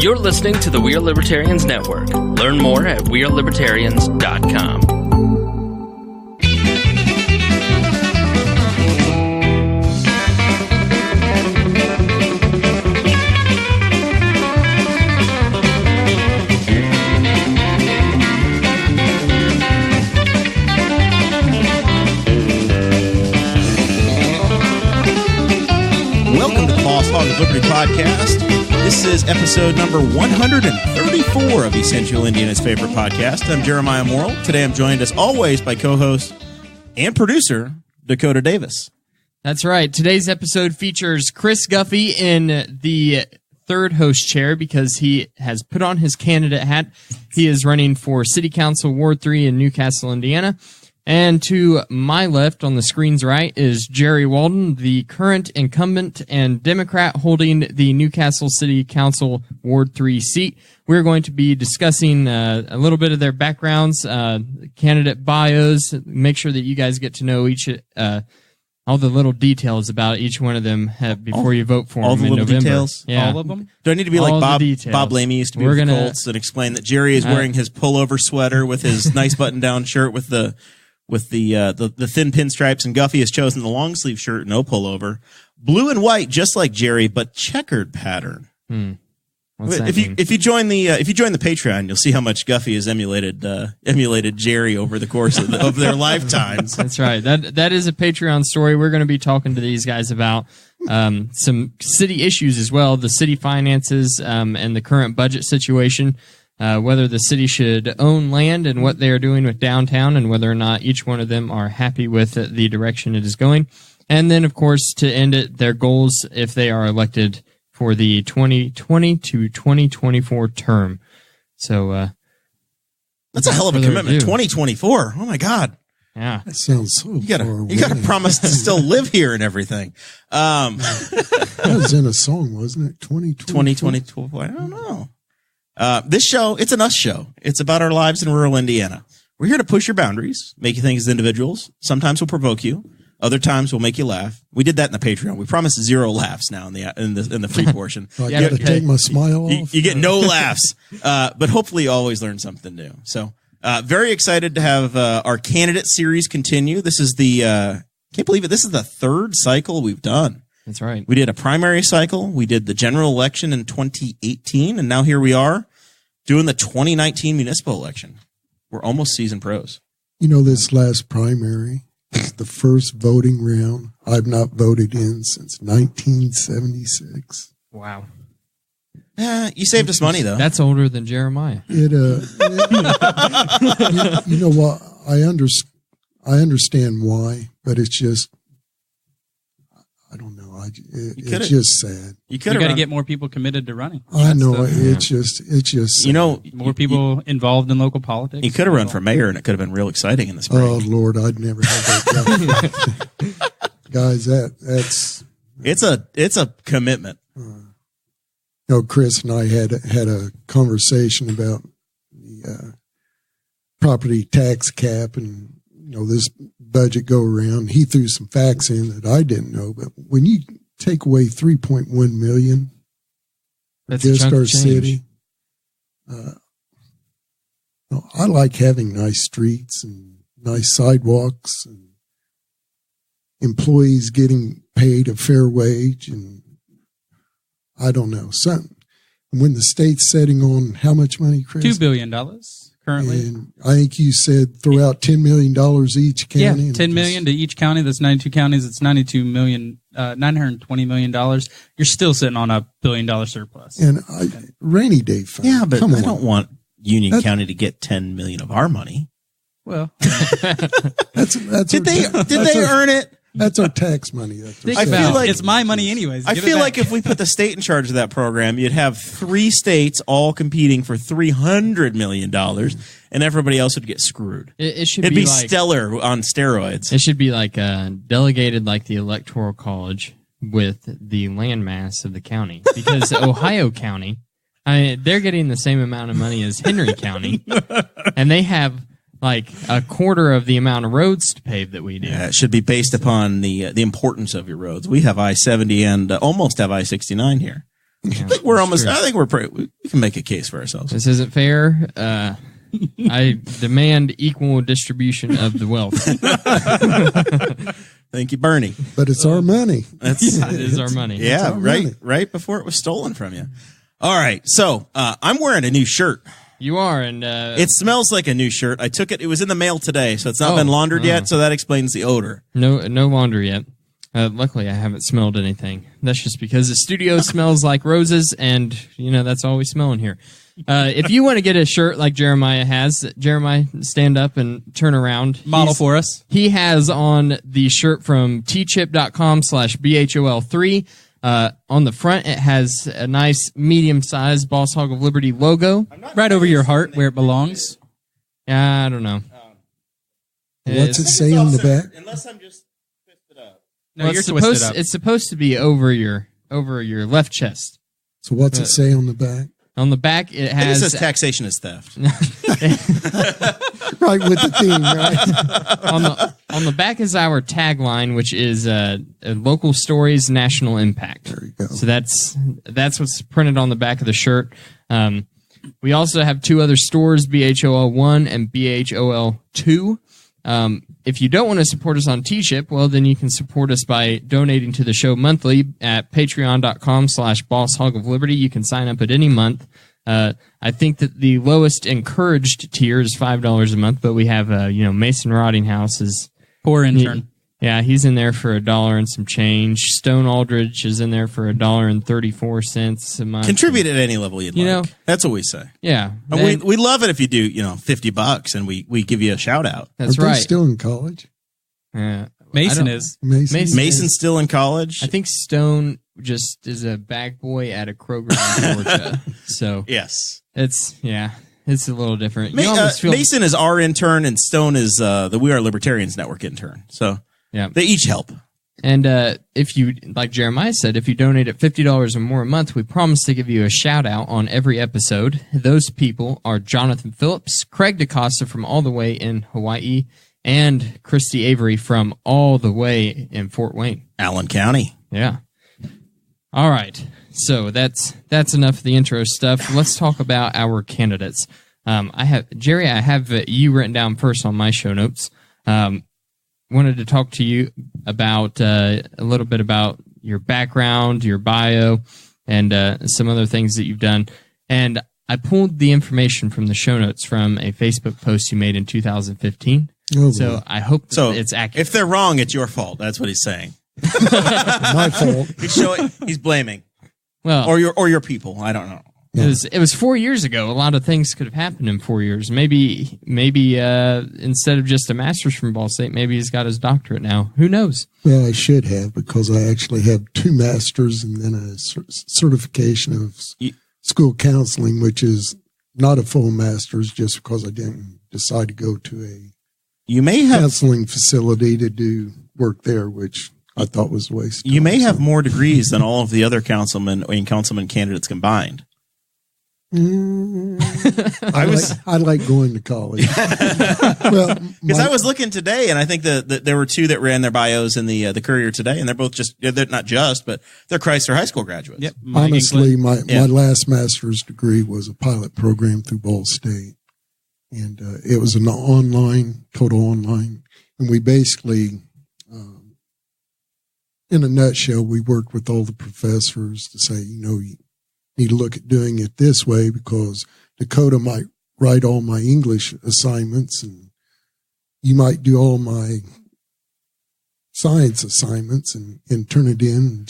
You're listening to the We Are Libertarians Network. Learn more at wearelibertarians.com. Welcome to the Boss Hog of Liberty podcast. This is episode number 134 of Essential Indiana's favorite podcast. I'm Jeremiah Morrell. Today I'm joined, as always, by co-host and producer Dakota Davis. That's right. Today's episode features Chris Guffey in the third host chair because he has put on his candidate hat. He is running for City Council Ward 3 in Newcastle, Indiana. And to my left, on the screen's right, is Jerry Walden, the current incumbent and Democrat holding the Newcastle City Council Ward 3 seat. We're going to be discussing a little bit of their backgrounds, candidate bios, make sure that you guys get to know each all the little details about each one of them before you vote for them in November. Details? Yeah. All of them? Do I need to be All like the Bob Lamey used to be with the Colts and explain that Jerry is wearing his pullover sweater with his nice button-down shirt with the thin pinstripes, and Guffey has chosen the long sleeve shirt, no pullover, blue and white, just like Jerry, but checkered pattern. If you join the Patreon, you'll see how much Guffey has emulated Jerry over the course of their lifetimes. That's right. That is a Patreon story. We're going to be talking to these guys about some city issues as well, the city finances and the current budget situation. Whether the city should own land and what they are doing with downtown, and whether or not each one of them are happy with the direction it is going. And then, of course, to end it, their goals if they are elected for the 2020 to 2024 term. So that's a hell of a commitment. 2024. Oh my God. Yeah. That sounds so you gotta promise to still live here and everything. That was in a song, wasn't it? 2024. I don't know. This show, it's an us show. It's about our lives in rural Indiana. We're here to push your boundaries, make you think as individuals. Sometimes we'll provoke you. Other times we'll make you laugh. We did that in the Patreon. We promised 0 laughs now in the free portion. I got to take my smile off. You get no laughs, but hopefully you always learn something new. So, very excited to have our candidate series continue. This is can't believe it. This is the third cycle we've done. That's right. We did a primary cycle. We did the general election in 2018. And now here we are doing the 2019 municipal election. We're almost seasoned pros. You know, this last primary is the first voting round I've not voted in since 1976. Wow. You saved us money, though. That's older than Jeremiah. You know what? I understand why, but it's just, I don't know. It's just sad. You got to get more people committed to running. I know. It's just sad. You know, more people involved in local politics. You could have run for mayor, and it could have been real exciting in the spring. Oh Lord, I'd never have that. Guys, it's a commitment. Chris and I had a conversation about the property tax cap and this budget go around. He threw some facts in that I didn't know, but when you take away $3.1 million for just our city, I like having nice streets and nice sidewalks and employees getting paid a fair wage, and I don't know, something. When the state's setting on how much money, Chris? $2 billion currently. And I think you said throw out $10 million each county. Yeah, $10 million to each county. That's 92 counties. It's $92 million, $920 million. You're still sitting on $1 billion surplus. And rainy day fund. Yeah, but I don't want Union County to get $10 million of our money. Well, did they earn it? That's our tax money. I feel like it's my money anyways. I feel like if we put the state in charge of that program, you'd have 3 states all competing for $300 million, and everybody else would get screwed. It'd be like Stellar on steroids. It should be like delegated like the Electoral College with the landmass of the county. Because Ohio County, they're getting the same amount of money as Henry County, and they have like a quarter of the amount of roads to pave that we do. Yeah, it should be based upon the importance of your roads. We have I-70 and almost have I-69 here. Yeah, We're that's almost. true. I think we can make a case for ourselves. This isn't fair. I demand equal distribution of the wealth. Thank you, Bernie. But it's our money. That's It is our money. yeah, our right. money. Right before it was stolen from you. All right, so I'm wearing a new shirt. You are, and It smells like a new shirt. I took it. It was in the mail today, so it's not Oh, been laundered oh. yet. So that explains the odor. no laundry yet. Luckily, I haven't smelled anything. That's just because the studio smells like roses, and that's all we smell in here. If you want to get a shirt like Jeremiah has, Jeremiah, stand up and turn around. Model for us. He has on the shirt from tchip.com/BHOL3. On the front, it has a nice medium-sized Boss Hog of Liberty logo. Right over your heart where it belongs. I don't know. What's it say on the back? Unless I'm just twisted up. No, Well, you're it's twisted supposed up. it's supposed to be over your left chest. So what's it say on the back? On the back, it I think it says has taxation is theft. Right with the theme, right? on the back is our tagline, which is local stories, national impact. There you go. So that's what's printed on the back of the shirt. We also have two other stores, BHOL1 and BHOL2. If you don't want to support us on T-Ship, well, then you can support us by donating to the show monthly at patreon.com/Boss Hog of Liberty. You can sign up at any month. I think that the lowest encouraged tier is $5 a month, but we have, Mason Rottinghouse is, Poor intern. he's in there for $1 and some change. Stone Aldridge is in there for $1.34 a month. Contribute at any level you'd You like. know- That's what we say. Yeah. And we love it if you do, $50 and we give you a shout out. That's Are they right. still in college? Mason I don't- is. Mason? Mason- Mason's still in college. I think Stone just is a bag boy at a Kroger in Georgia. So Yes. it's a little different. You almost feel, Mason is our intern and Stone is the We Are Libertarians Network intern. So yeah. they each help. And if you, like Jeremiah said, if you donate at $50 or more a month, we promise to give you a shout out on every episode. Those people are Jonathan Phillips, Craig DaCosta from all the way in Hawaii, and Christy Avery from all the way in Fort Wayne. Allen County. Yeah. All right. So that's enough of the intro stuff. Let's talk about our candidates. I have you written down first on my show notes. Wanted to talk to you about a little bit about your background, your bio, and some other things that you've done. And I pulled the information from the show notes from a Facebook post you made in 2015. Oh, So I hope that it's accurate. If they're wrong, it's your fault. That's what he's saying. my fault. He's blaming. well, Or your people. I don't know. It was 4 years ago. A lot of things could have happened in 4 years. Maybe instead of just a master's from Ball State, maybe he's got his doctorate now. Who knows? Well, I should have because I actually have 2 masters and then a certification of school counseling, which is not a full master's just because I didn't decide to go to a You may have counseling facility to do work there, which I thought was a waste of you time. may have more degrees than all of the other councilmen and councilman candidates combined. I like going to college. Well, Because I was looking today, and I think that there were 2 that ran their bios in the Courier today, and they're both they're not just, but they're Chrysler High School graduates. Yep. Mike honestly, England. my last master's degree was a pilot program through Ball State. And it was an total online. And we basically, in a nutshell, we worked with all the professors to say, you need to look at doing it this way because Dakota might write all my English assignments and you might do all my science assignments and turn it in.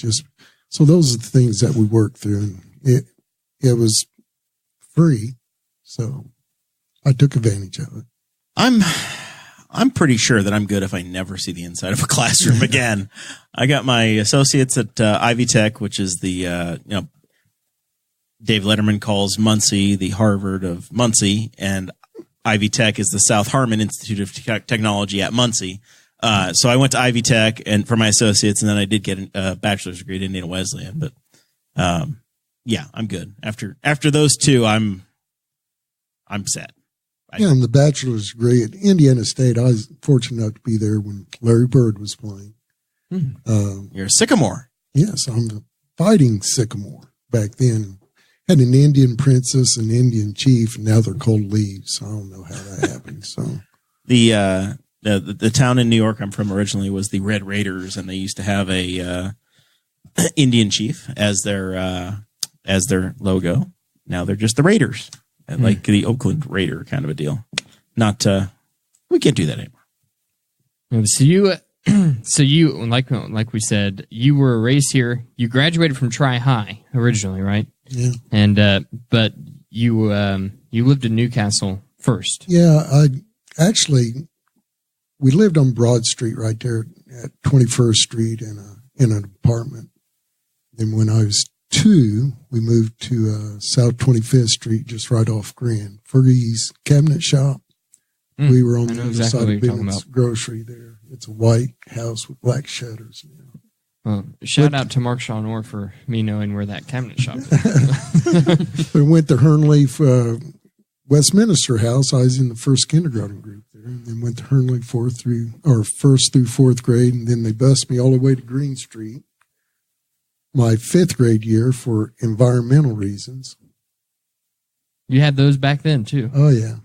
So those are the things that we worked through. And it was free. So I took advantage of it. I'm pretty sure that I'm good if I never see the inside of a classroom again. I got my associates at Ivy Tech, which is the Dave Letterman calls Muncie the Harvard of Muncie, and Ivy Tech is the South Harmon Institute of Technology at Muncie. So I went to Ivy Tech and for my associates, and then I did get a bachelor's degree at Indiana Wesleyan. But yeah, I'm good. After those 2, I'm set. Yeah, and the bachelor's degree at Indiana State, I was fortunate enough to be there when Larry Bird was playing. You're a Sycamore. Yes, I'm the fighting Sycamore. back then. Had an Indian princess, an Indian chief, and now they're called leaves. I don't know how that happened. So the town in New York I'm from originally was the Red Raiders, and they used to have a Indian chief as their logo. Now they're just the Raiders, like the Oakland Raider kind of a deal. Not we can't do that anymore. So you like we said, you were raised here. You graduated from Tri-High originally, right? Yeah. And but you lived in Newcastle first. Yeah, we lived on Broad Street right there at 21st Street in an apartment. Then when I was 2, we moved to South 25th Street, just right off Grand. Fergie's Cabinet Shop. We were on the other side of Bennett's Grocery there. It's a white house with black shutters. Well, shout out to Mark Shawnor for me knowing where that cabinet shop is. We went to Hernley for Westminster House. I was in the first kindergarten group there, and then went to Hernley first through 4th grade, and then they bused me all the way to Green Street my 5th grade year for environmental reasons. You had those back then too. Oh yeah.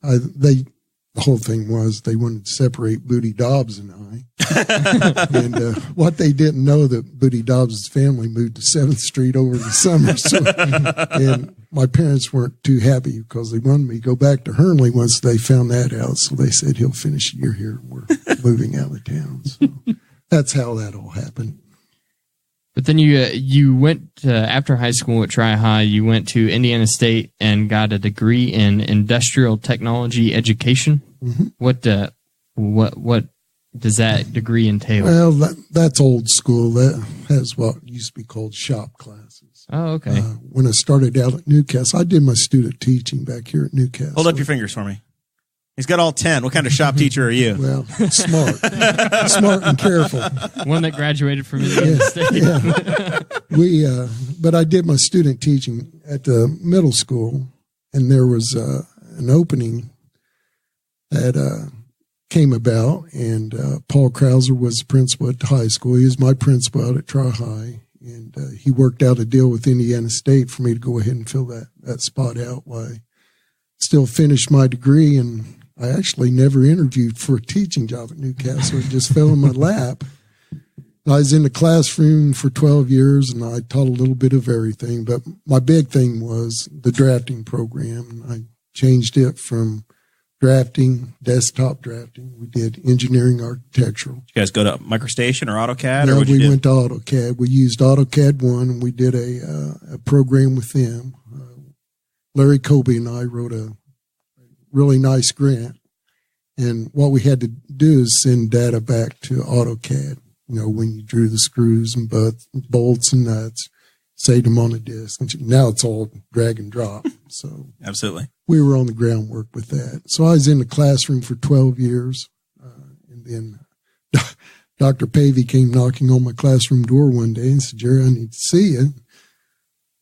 The whole thing was they wanted to separate Booty Dobbs and I. And what they didn't know that Booty Dobbs' family moved to 7th Street over the summer. So, and my parents weren't too happy because they wanted me to go back to Hernley once they found that out. So they said, he'll finish a year here and we're moving out of town. So that's how that all happened. But then you went after high school at Tri-High, you went to Indiana State and got a degree in industrial technology education. Mm-hmm. What does that degree entail? Well, that's old school. That has what used to be called shop classes. Oh, okay. When I started out at Newcastle, I did my student teaching back here at Newcastle. Hold up your fingers for me. He's got all 10. What kind of shop teacher are you? Well, smart. Smart and careful. One that graduated from Indiana State. Yeah. But I did my student teaching at the middle school, and there was an opening that came about, and Paul Krauser was the principal at the high school. He was my principal out at Tri-High, and he worked out a deal with Indiana State for me to go ahead and fill that spot out while I still finished my degree, and I actually never interviewed for a teaching job at Newcastle. It just fell in my lap. I was in the classroom for 12 years, and I taught a little bit of everything. But my big thing was the drafting program. I changed it from desktop drafting. We did engineering architectural. You guys go to MicroStation or AutoCAD? No, we went to AutoCAD. We used AutoCAD 1, and we did a program with them. Larry Colby and I wrote a really nice grant, and what we had to do is send data back to AutoCAD. When you drew the screws and bolts and nuts, saved them on a disk. And now it's all drag and drop. So absolutely, we were on the groundwork with that. So I was in the classroom for 12 years, and then Dr. Pavey came knocking on my classroom door one day and said, "Jerry, I need to see you."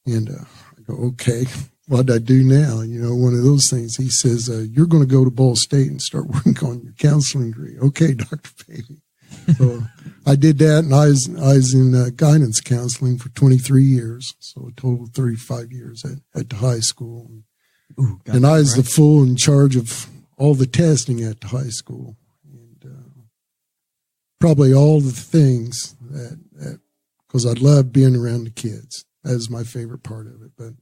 And I go, "Okay. What'd I do now?" One of those things. He says, "You're going to go to Ball State and start working on your counseling degree." Okay, Dr. Pavey. So I did that, and I was in guidance counseling for 23 years, so a total of 35 years at the high school. And I was the full in charge of all the testing at the high school, and probably all the things that because I loved being around the kids. That was my favorite part of it, but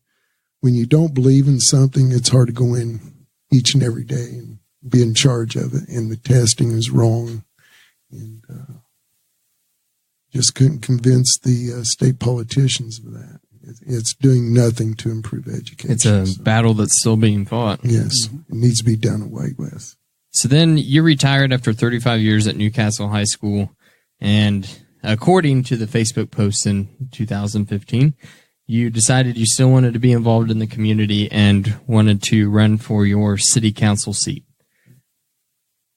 when you don't believe in something, it's hard to go in each and every day and be in charge of it. And the testing is wrong, and just couldn't convince the state politicians of that. It's doing nothing to improve education. It's a battle that's still being fought. Yes, it needs to be done away with. So then you retired after 35 years at Newcastle High School, and according to the Facebook post in 2015, you decided you still wanted to be involved in the community and wanted to run for your city council seat.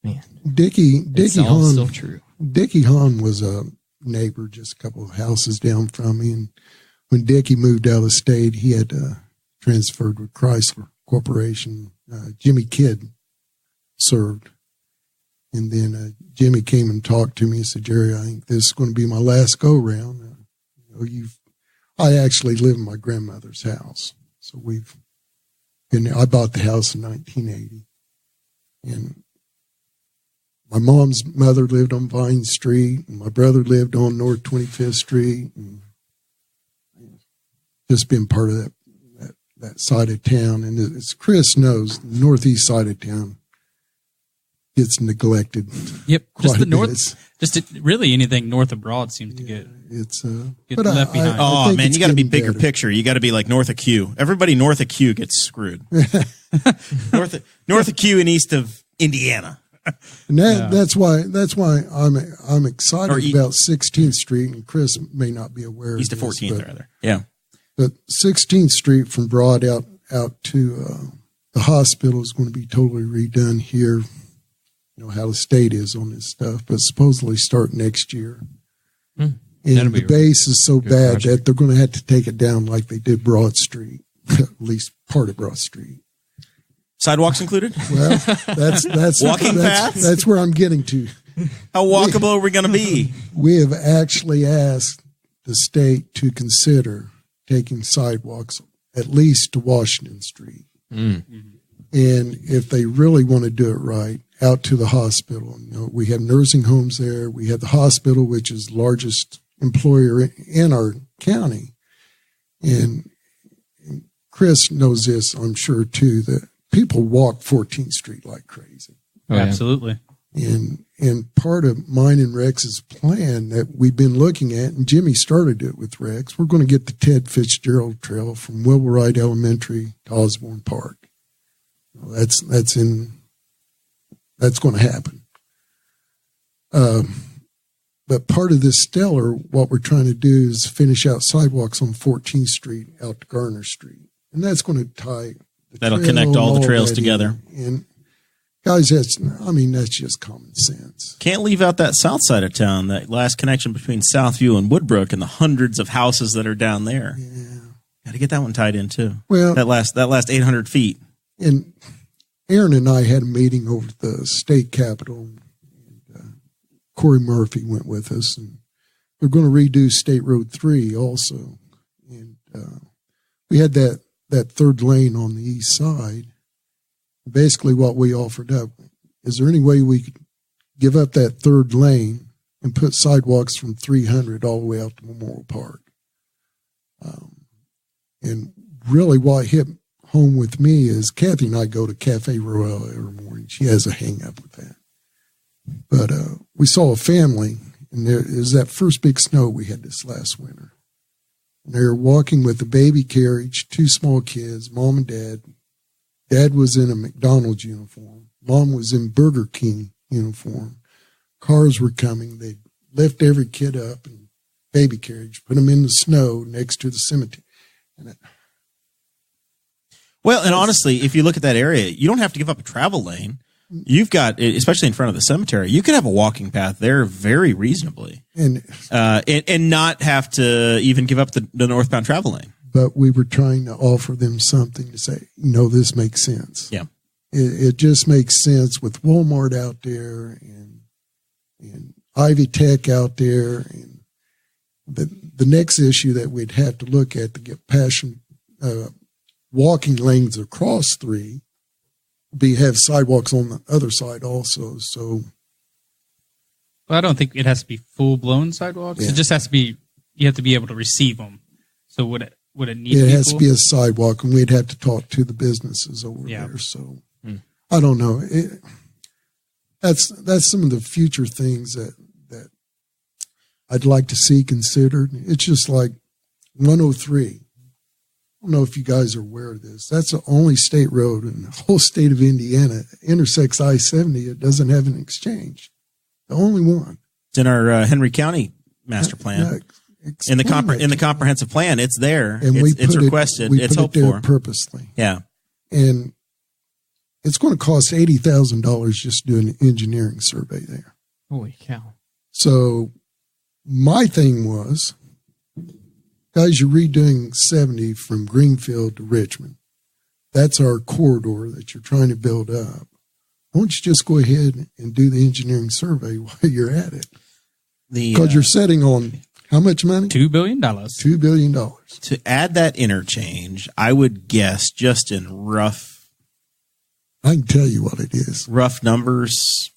Man, Dickie Hahn, still true. Dickie Hahn was a neighbor just a couple of houses down from me, and when Dickie moved out of state, he had transferred with Chrysler Corporation. Jimmy Kidd served, and then Jimmy came and talked to me and said, "Jerry, I think this is going to be my last go round. You've I actually live in my grandmother's house. So I bought the house in 1980. And my mom's mother lived on Vine Street, and my brother lived on North 25th Street, and just been part of that side of town. And as Chris knows, the northeast side of town gets neglected. Yep, quite just the a north. Really anything north of Broad seems to get left behind. Oh man, you got to be bigger picture. You got to be like north of Q. Everybody north of Q gets screwed. north of Q and east of Indiana. And that's why I'm excited about 16th Street, and Chris may not be aware east of of 14th, rather. Yeah. But 16th Street from Broad out to the hospital is going to be totally redone here. You know how the state is on this stuff, but supposedly start next year. And the base is so bad that they're going to have to take it down like they did Broad Street, at least part of Broad Street. Sidewalks included? Well, that's walking paths. That's where I'm getting to. How walkable are we going to be? We have actually asked the state to consider taking sidewalks at least to Washington Street. And if they really want to do it right, out to the hospital. You know, we have nursing homes there. We have the hospital, which is the largest employer in our county. And Chris knows this, I'm sure, too, that people walk 14th Street like crazy. Oh, absolutely. And part of mine and Rex's plan that we've been looking at, and Jimmy started it with Rex, we're going to get the Ted Fitzgerald Trail from Wilburite Elementary to Osborne Park. That's going to happen. But part of this stellar, what we're trying to do is finish out sidewalks on 14th Street out to Garner Street. And that's going to tie that'll connect all the trails together. And guys, that's just common sense. Can't leave out that south side of town, that last connection between Southview and Woodbrook and the hundreds of houses that are down there. Yeah. Got to get that one tied in too. Well, that last 800 feet. And Aaron and I had a meeting over at the state capitol. And, Corey Murphy went with us, and they're going to redo State Road 3 also. And we had that third lane on the east side. Basically, what we offered up, is there any way we could give up that third lane and put sidewalks from 300 all the way out to Memorial Park? And really what hit home with me is Kathy and I go to Cafe Royale every morning. She has a hang up with that. But we saw a family, and there is that first big snow we had this last winter. And they were walking with a baby carriage, two small kids, mom and dad. Dad was in a McDonald's uniform. Mom was in Burger King uniform. Cars were coming. They lift every kid up and baby carriage, put them in the snow next to the cemetery. And honestly, if you look at that area, you don't have to give up a travel lane. You've got, especially in front of the cemetery, you could have a walking path there very reasonably, and not have to even give up the northbound travel lane. But we were trying to offer them something to say, this makes sense. Yeah, it just makes sense with Walmart out there and Ivy Tech out there, and the next issue that we'd have to look at to get walking lanes across 3. Have sidewalks on the other side also. So, well, I don't think it has to be full blown sidewalks. Yeah. It just has to be. You have to be able to receive them. So would it need? It has to be a sidewalk, and we'd have to talk to the businesses over there. So I don't know. That's some of the future things that I'd like to see considered. It's just like 103. I don't know if you guys are aware of this. That's the only state road in the whole state of Indiana intersects I-70. It doesn't have an exchange. The only one. It's in our Henry County master plan. In the comprehensive plan, it's there. And it's requested. It's hoped for purposely. Yeah, and it's going to cost $80,000 just to do an engineering survey there. Holy cow! So my thing was, guys, you're redoing 70 from Greenfield to Richmond. That's our corridor that you're trying to build up. Why don't you just go ahead and do the engineering survey while you're at it? Because you're setting on How much money? $2 billion. $2 billion. To add that interchange, I would guess just in rough I can tell you what it is. numbers,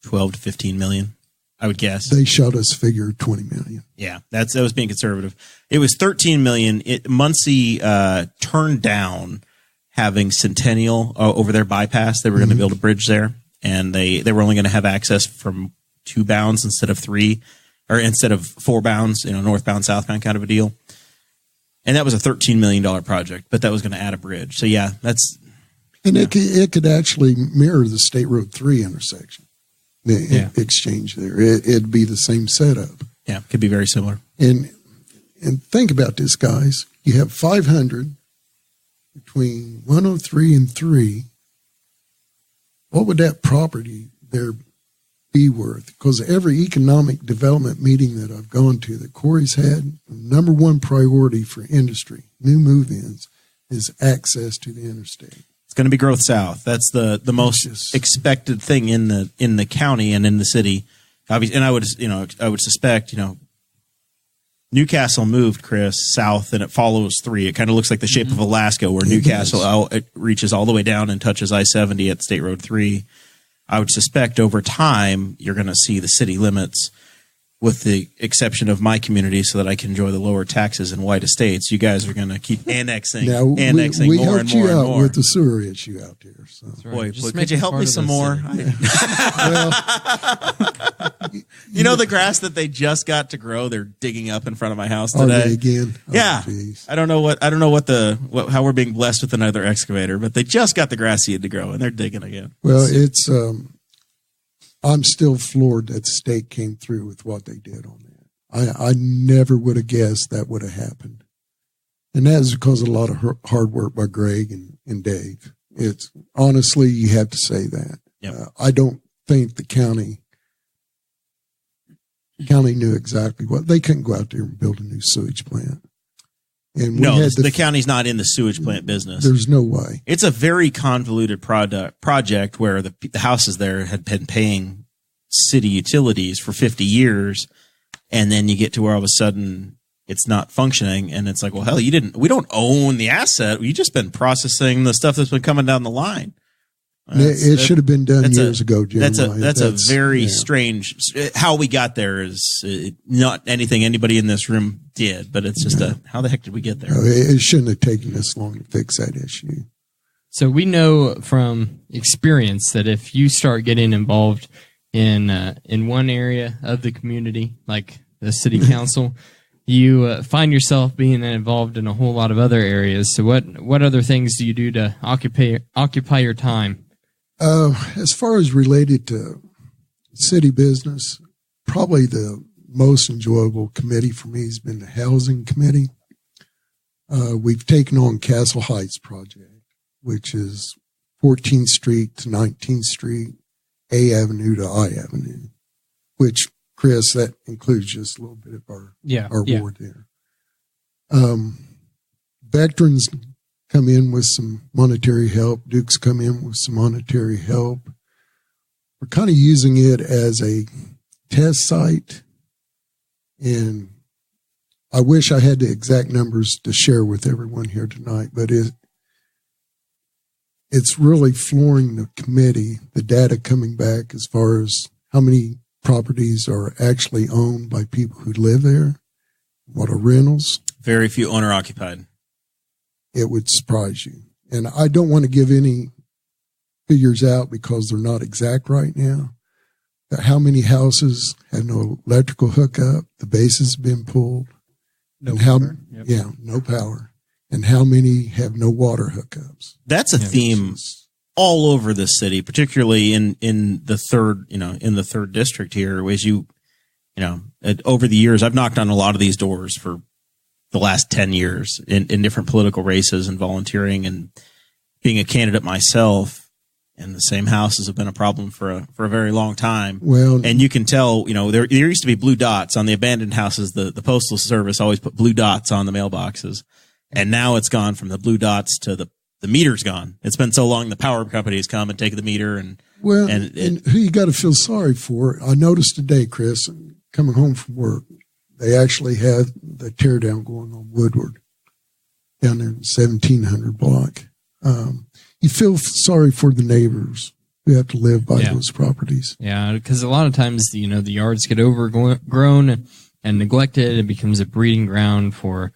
12 to 15 million. I would guess. They shot us figure 20 million. Yeah, that was being conservative. It was 13 million. Muncie turned down having Centennial over their bypass. They were going to build a bridge there, and they were only going to have access from 2 bounds instead of 3, or instead of 4 bounds, northbound, southbound kind of a deal. And that was a $13 million project, but that was going to add a bridge. So yeah, that's. And it could actually mirror the State Road 3 intersection. The exchange there. It'd be the same setup. Yeah, could be very similar. And think about this, guys. You have 500 between 103 and 3. What would that property there be worth? Because every economic development meeting that I've gone to that Corey's had, the number one priority for industry, new move-ins, is access to the interstate. It's going to be growth south. That's the most expected thing in the county and in the city. Obviously, and I would suspect, Newcastle moved, Chris, south, and it follows 3. It kind of looks like the shape of Alaska, where Newcastle it reaches all the way down and touches I-70 at State Road 3. I would suspect over time you're going to see the city limits, with the exception of my community, so that I can enjoy the lower taxes in white estates. You guys are going to keep annexing we more and more helped you and out more. with the sewer issue out there. So. Boy, Just could make you it help part me of some the more? Well, The grass that they just got to grow, they're digging up in front of my house are today. they again? Oh, Yeah, geez. I don't know how we're being blessed with another excavator, but they just got the grass seed to grow and they're digging again. Well, it's. I'm still floored that the state came through with what they did on that. I never would have guessed that would have happened. And that is because of a lot of hard work by Greg and Dave. It's honestly, you have to say that. Yep. I don't think the county knew exactly what. They couldn't go out there and build a new sewage plant. And we had the county's not in the sewage plant business. There's no way. It's a very convoluted project where the houses there had been paying city utilities for 50 years. And then you get to where all of a sudden it's not functioning, and it's like, well, hell, we don't own the asset. You've just been processing the stuff that's been coming down the line. It should have been done years ago, Jeremiah. That's a very strange. How we got there is not anything anybody in this room did, but it's just how the heck did we get there? No, it shouldn't have taken this long to fix that issue. So we know from experience that if you start getting involved in one area of the community, like the city council, you find yourself being involved in a whole lot of other areas. So what other things do you do to occupy your time? As far as related to city business, probably the most enjoyable committee for me has been the housing committee. We've taken on Castle Heights project, which is 14th Street to 19th Street, A Avenue to I Avenue, which, Chris, that includes just a little bit of our ward there. Veterans come in with some monetary help. Duke's come in with some monetary help. We're kind of using it as a test site, and I wish I had the exact numbers to share with everyone here tonight, but it's really flooring the committee, the data coming back as far as how many properties are actually owned by people who live there, what are rentals. Very few owner-occupied. It would surprise you. And I don't want to give any figures out because they're not exact right now. But how many houses have no electrical hookup? The bases have been pulled. No and power. No power. And how many have no water hookups? That's a theme all over the city, particularly in the third district here. As over the years, I've knocked on a lot of these doors for the last 10 years in different political races and volunteering and being a candidate myself. And the same houses have been a problem for a very long time. Well, and you can tell, there used to be blue dots on the abandoned houses. The Postal Service always put blue dots on the mailboxes. And now it's gone from the blue dots to the meter's gone. It's been so long the power companies come and take the meter and who you got to feel sorry for. I noticed today, Chris, coming home from work, they actually had the tear down going on Woodward down there in the 1700 block. You feel sorry for the neighbors who have to live by those properties. Yeah, because a lot of times, the yards get overgrown and neglected. It becomes a breeding ground for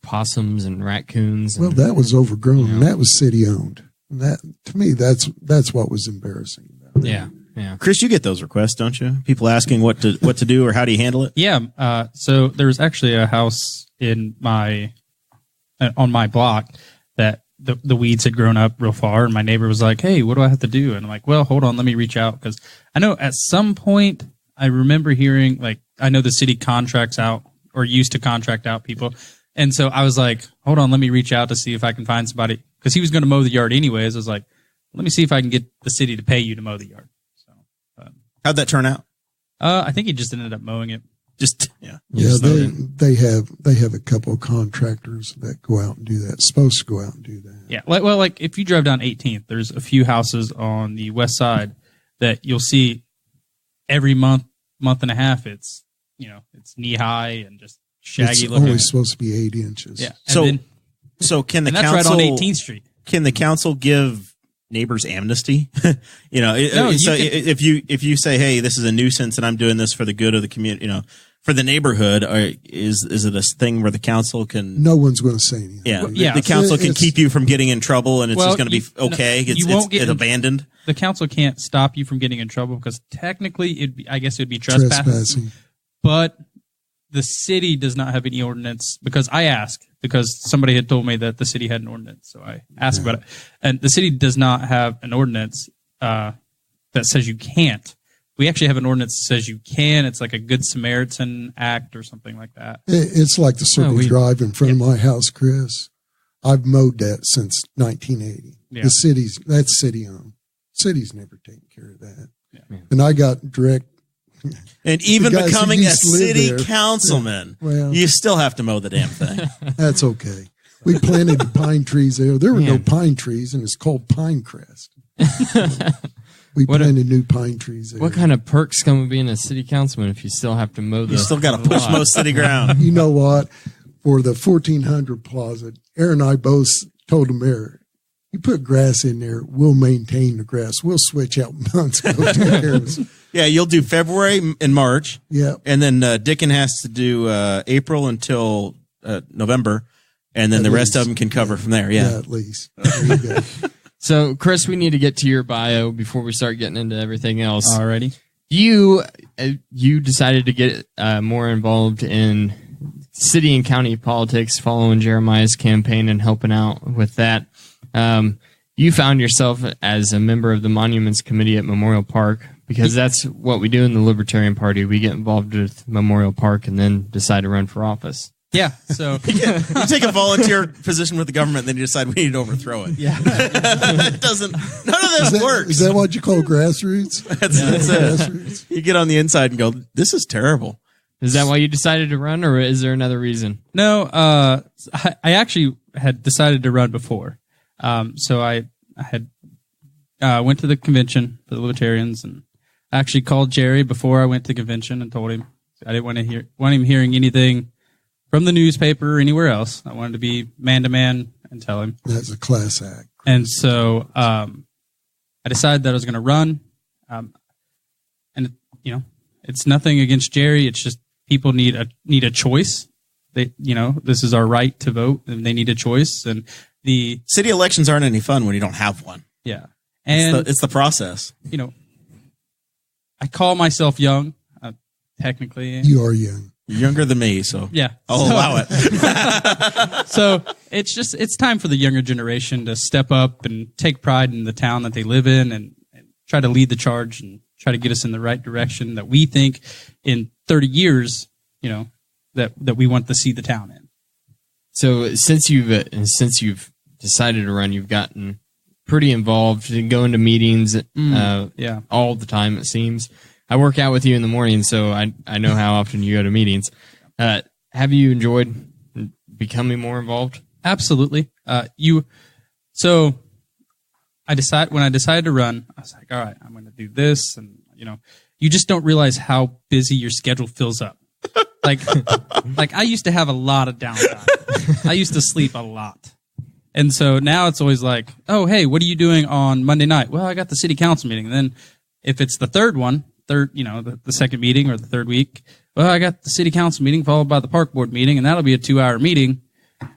possums and raccoons. Well, that was overgrown, and that was city owned. And that, to me, that's what was embarrassing about it. Yeah. Chris, you get those requests, don't you? People asking what to do or how do you handle it? Yeah. So there's actually a house on my block that the weeds had grown up real far, and my neighbor was like, "Hey, what do I have to do?" And I'm like, "Well, hold on, let me reach out," because I know at some point I remember hearing, like, I know the city contracts out or used to contract out people, and so I was like, "Hold on, let me reach out to see if I can find somebody," because he was going to mow the yard anyways. I was like, "Let me see if I can get the city to pay you to mow the yard." So, how'd that turn out? I think he just ended up mowing it. They have a couple of contractors that go out and do that. Supposed to go out and do that. Yeah, like if you drive down 18th, there's a few houses on the west side that you'll see every month and a half. It's knee high and just shaggy it's looking. Always supposed to be 8 inches. Yeah. So can the and that's council right on 18th Street? Can the council give neighbors amnesty? If you say, hey, this is a nuisance and I'm doing this for the good of the community, for the neighborhood, is it a thing where the council can? No one's going to say anything. Yeah, the council can keep you from getting in trouble, and it's just going to be okay. It's abandoned. The council can't stop you from getting in trouble because technically, it'd be trespassing. But the city does not have any ordinance because I asked because somebody had told me that the city had an ordinance, so I asked about it, and the city does not have an ordinance that says you can't. We actually have an ordinance that says you can. It's like a Good Samaritan Act or something like that. It's like the Circle Drive in front of my house, Chris. I've mowed that since 1980. Yeah. That's city owned. City's never taken care of that. Yeah. And I got direct. And even becoming a city councilman, you still have to mow the damn thing. That's okay. We planted the pine trees there. There were no pine trees, and it's called Pine Crest. We planted new pine trees there. What kind of perks come with being a city councilman if you still have to mow the You still got to push most city ground. You know what? For the 1400 Plaza, Aaron and I both told the mayor, you put grass in there, we'll maintain the grass. We'll switch out months. Go take care of us. Yeah, you'll do February and March. Yeah. And then Dickin has to do April until November, and then the rest of them can cover from there. Yeah, at least. There you go. So, Chris, we need to get to your bio before we start getting into everything else. Alrighty. You decided to get more involved in city and county politics, following Jeremiah's campaign and helping out with that. You found yourself as a member of the Monuments Committee at Memorial Park because that's what we do in the Libertarian Party. We get involved with Memorial Park and then decide to run for office. Yeah, so you take a volunteer position with the government, then you decide we need to overthrow it. Yeah, it doesn't. None of this works. Is that what you call grassroots? That's it. You get on the inside and go, "This is terrible." Is that why you decided to run, or is there another reason? No, I actually had decided to run before. So I had went to the convention for the Libertarians, and I actually called Jerry before I went to the convention and told him I didn't want him hearing anything from the newspaper or anywhere else. I wanted to be man to man and tell him. That's a class act. And so I decided that I was going to run. And it's nothing against Jerry. It's just people need a choice. This is our right to vote, and they need a choice. And the city elections aren't any fun when you don't have one. Yeah, and it's the process. I call myself young. Technically, you are young. You're younger than me, so yeah, I'll allow it. So it's time for the younger generation to step up and take pride in the town that they live in, and try to lead the charge and try to get us in the right direction that we think in 30 years, that we want to see the town in. So since you've decided to run, you've gotten pretty involved and going to meetings all the time, it seems. I work out with you in the morning, so I know how often you go to meetings. Have you enjoyed becoming more involved? Absolutely. So when I decided to run, I was like, all right, I'm going to do this. And, you just don't realize how busy your schedule fills up. Like I used to have a lot of downtime. I used to sleep a lot. And so now it's always like, oh, hey, what are you doing on Monday night? Well, I got the city council meeting. And then if it's the the second meeting or the third week, well, I got the city council meeting followed by the park board meeting, and that'll be a 2-hour meeting.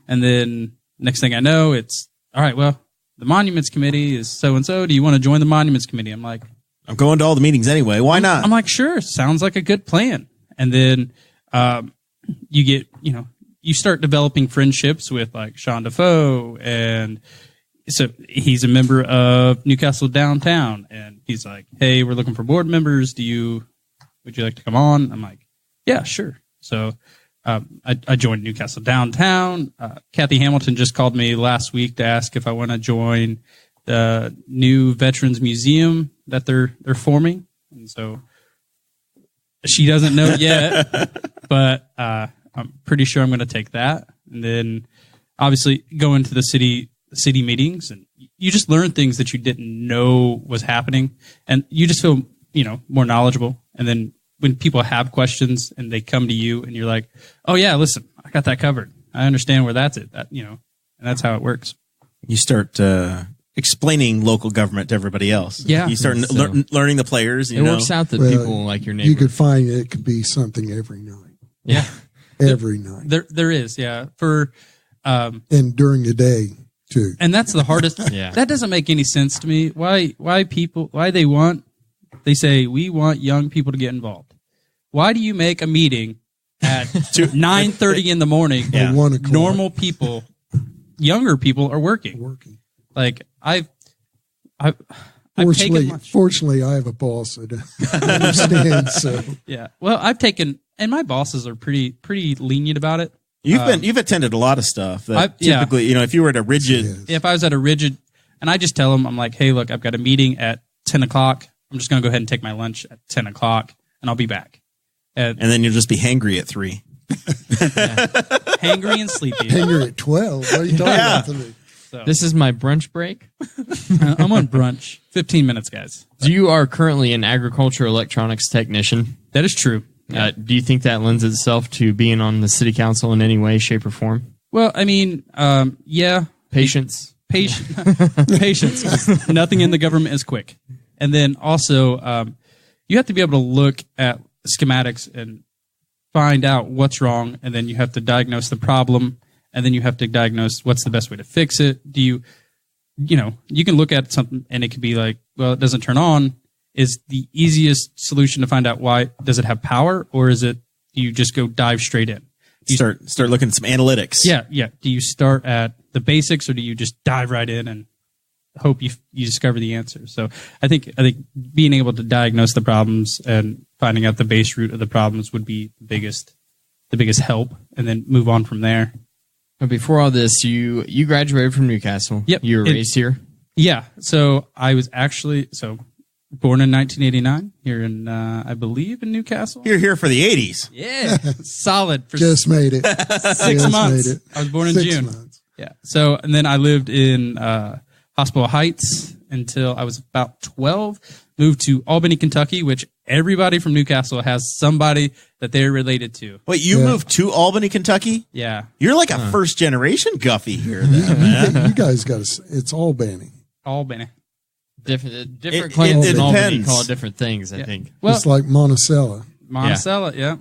And then next thing I know, it's, all right, well, the monuments committee is so-and-so. Do you want to join the monuments committee? I'm like, I'm going to all the meetings anyway. Why not? I'm like, sure. Sounds like a good plan. And then you get, you start developing friendships with like Sean Defoe, and so he's a member of Newcastle Downtown, and he's like, hey, we're looking for board members. Would you like to come on? I'm like, yeah, sure. So I joined Newcastle Downtown. Kathy Hamilton just called me last week to ask if I want to join the new Veterans Museum that they're forming. And so she doesn't know yet, but I'm pretty sure I'm going to take that. And then obviously go into the city meetings, and you just learn things that you didn't know was happening, and you just feel, more knowledgeable. And then when people have questions and they come to you and you're like, oh yeah, listen, I got that covered. I understand where that's at, and that's how it works. You start explaining local government to everybody else. Yeah. You start learning the players. It works out that people like your neighbor. You could find it could be something every night. Yeah. Every night. There is, yeah. And during the day too. And that's the hardest. Yeah. That doesn't make any sense to me. Why they say we want young people to get involved. Why do you make a meeting at 9:30 in the morning? Yeah. 1 o'clock. Normal people, younger people are working. Like I've taken fortunately, I have a boss that understands. So yeah, well, I've taken, and my bosses are pretty lenient about it. You've attended a lot of stuff that typically, if you were at a rigid, if I was at a rigid, and I just tell them, I'm like, hey, look, I've got a meeting at 10 o'clock. I'm just going to go ahead and take my lunch at 10 o'clock, and I'll be back. And then you'll just be hangry at 3. Hangry and sleepy. Hangry at 12. What are you talking about to me? So, This is my brunch break. I'm on brunch. 15 minutes, guys. You are currently an agriculture electronics technician. That is true. Do you think that lends itself to being on the city council in any way, shape, or form? Well, I mean, yeah. Patience. Patience. Nothing in the government is quick. And then also, you have to be able to look at schematics and find out what's wrong, and then you have to diagnose the problem, and then you have to diagnose what's the best way to fix it. You can look at something and it could be like, well, it doesn't turn on. Is the easiest solution to find out why? Does it have power, or is it, do you just go dive straight in? Start looking at some analytics. Yeah. Do you start at the basics, or do you just dive right in and hope you discover the answer? So I think being able to diagnose the problems and finding out the base root of the problems would be the biggest help, and then move on from there. But before all this, you graduated from Newcastle. Yep. You were raised here. Yeah. So I was actually born in 1989 here in I believe in Newcastle. You're here for the 80s. Yeah, solid. For just made it. 6 months. I was born in 6 June. months. Yeah. So, and then I lived in Hospital Heights until I was about 12. Moved to Albany, Kentucky, which everybody from Newcastle has somebody that they're related to. Wait, you moved to Albany, Kentucky? Yeah. You're like a first generation Guffey here, then, man. You guys got it's Albany. Albany. Different claims it in Albany depends. call different things, I think. Well, It's like Monticello. Monticello, yeah.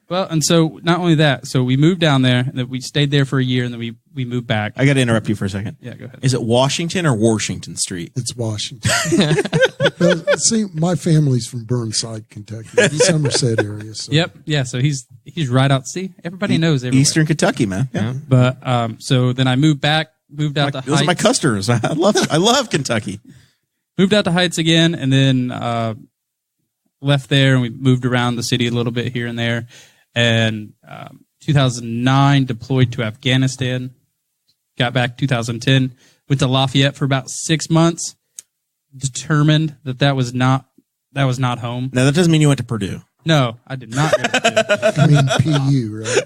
Well, and so not only that, so we moved down there, and then we stayed there for a year, and then we moved back. I got to interrupt you for a second. Yeah, go ahead. Is it Washington or Washington Street? It's Washington. But, see, my family's from Burnside, Kentucky, the Somerset area. So. Yep. Yeah. So he's right out. See, everybody knows everywhere. Eastern Kentucky, man. Yeah. But so then I moved out to Heights. Those are my customers. I love Kentucky. Moved out to Heights again, and then left there, and we moved around the city a little bit here and there. And 2009, deployed to Afghanistan. Got back 2010. Went to Lafayette for about 6 months. Determined that was not home. Now that doesn't mean you went to Purdue. No, I did not go to Purdue. I mean, PU, right?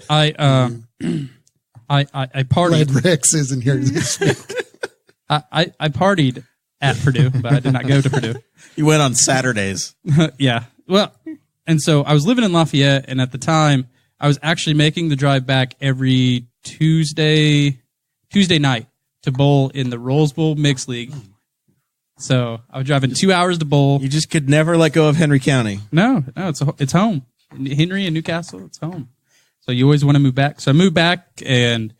I partied. Glad Rex isn't here this week. I partied at Purdue, but I did not go to Purdue. You went on Saturdays. Yeah. Well, and so I was living in Lafayette, and at the time, I was actually making the drive back every Tuesday night to bowl in the Rose Bowl Mixed League. So I was driving 2 hours to bowl. You just could never let go of Henry County. No, it's home. Henry and Newcastle, it's home. So you always want to move back. So I moved back and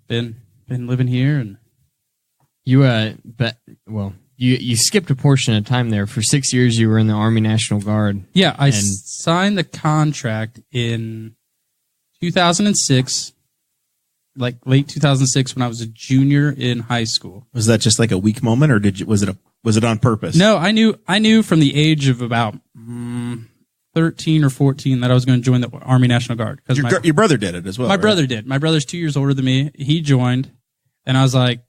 been living here. And You you skipped a portion of time there. For 6 years, you were in the Army National Guard. yeah, I signed the contract in 2006, like late 2006, when I was a junior in high school. Was that just like a weak moment, or was it on purpose? No, I knew from the age of about 13 or 14 that I was going to join the Army National Guard. Because Your brother did it as well. my right? brother did. My brother's 2 years older than me. He joined, and I was like,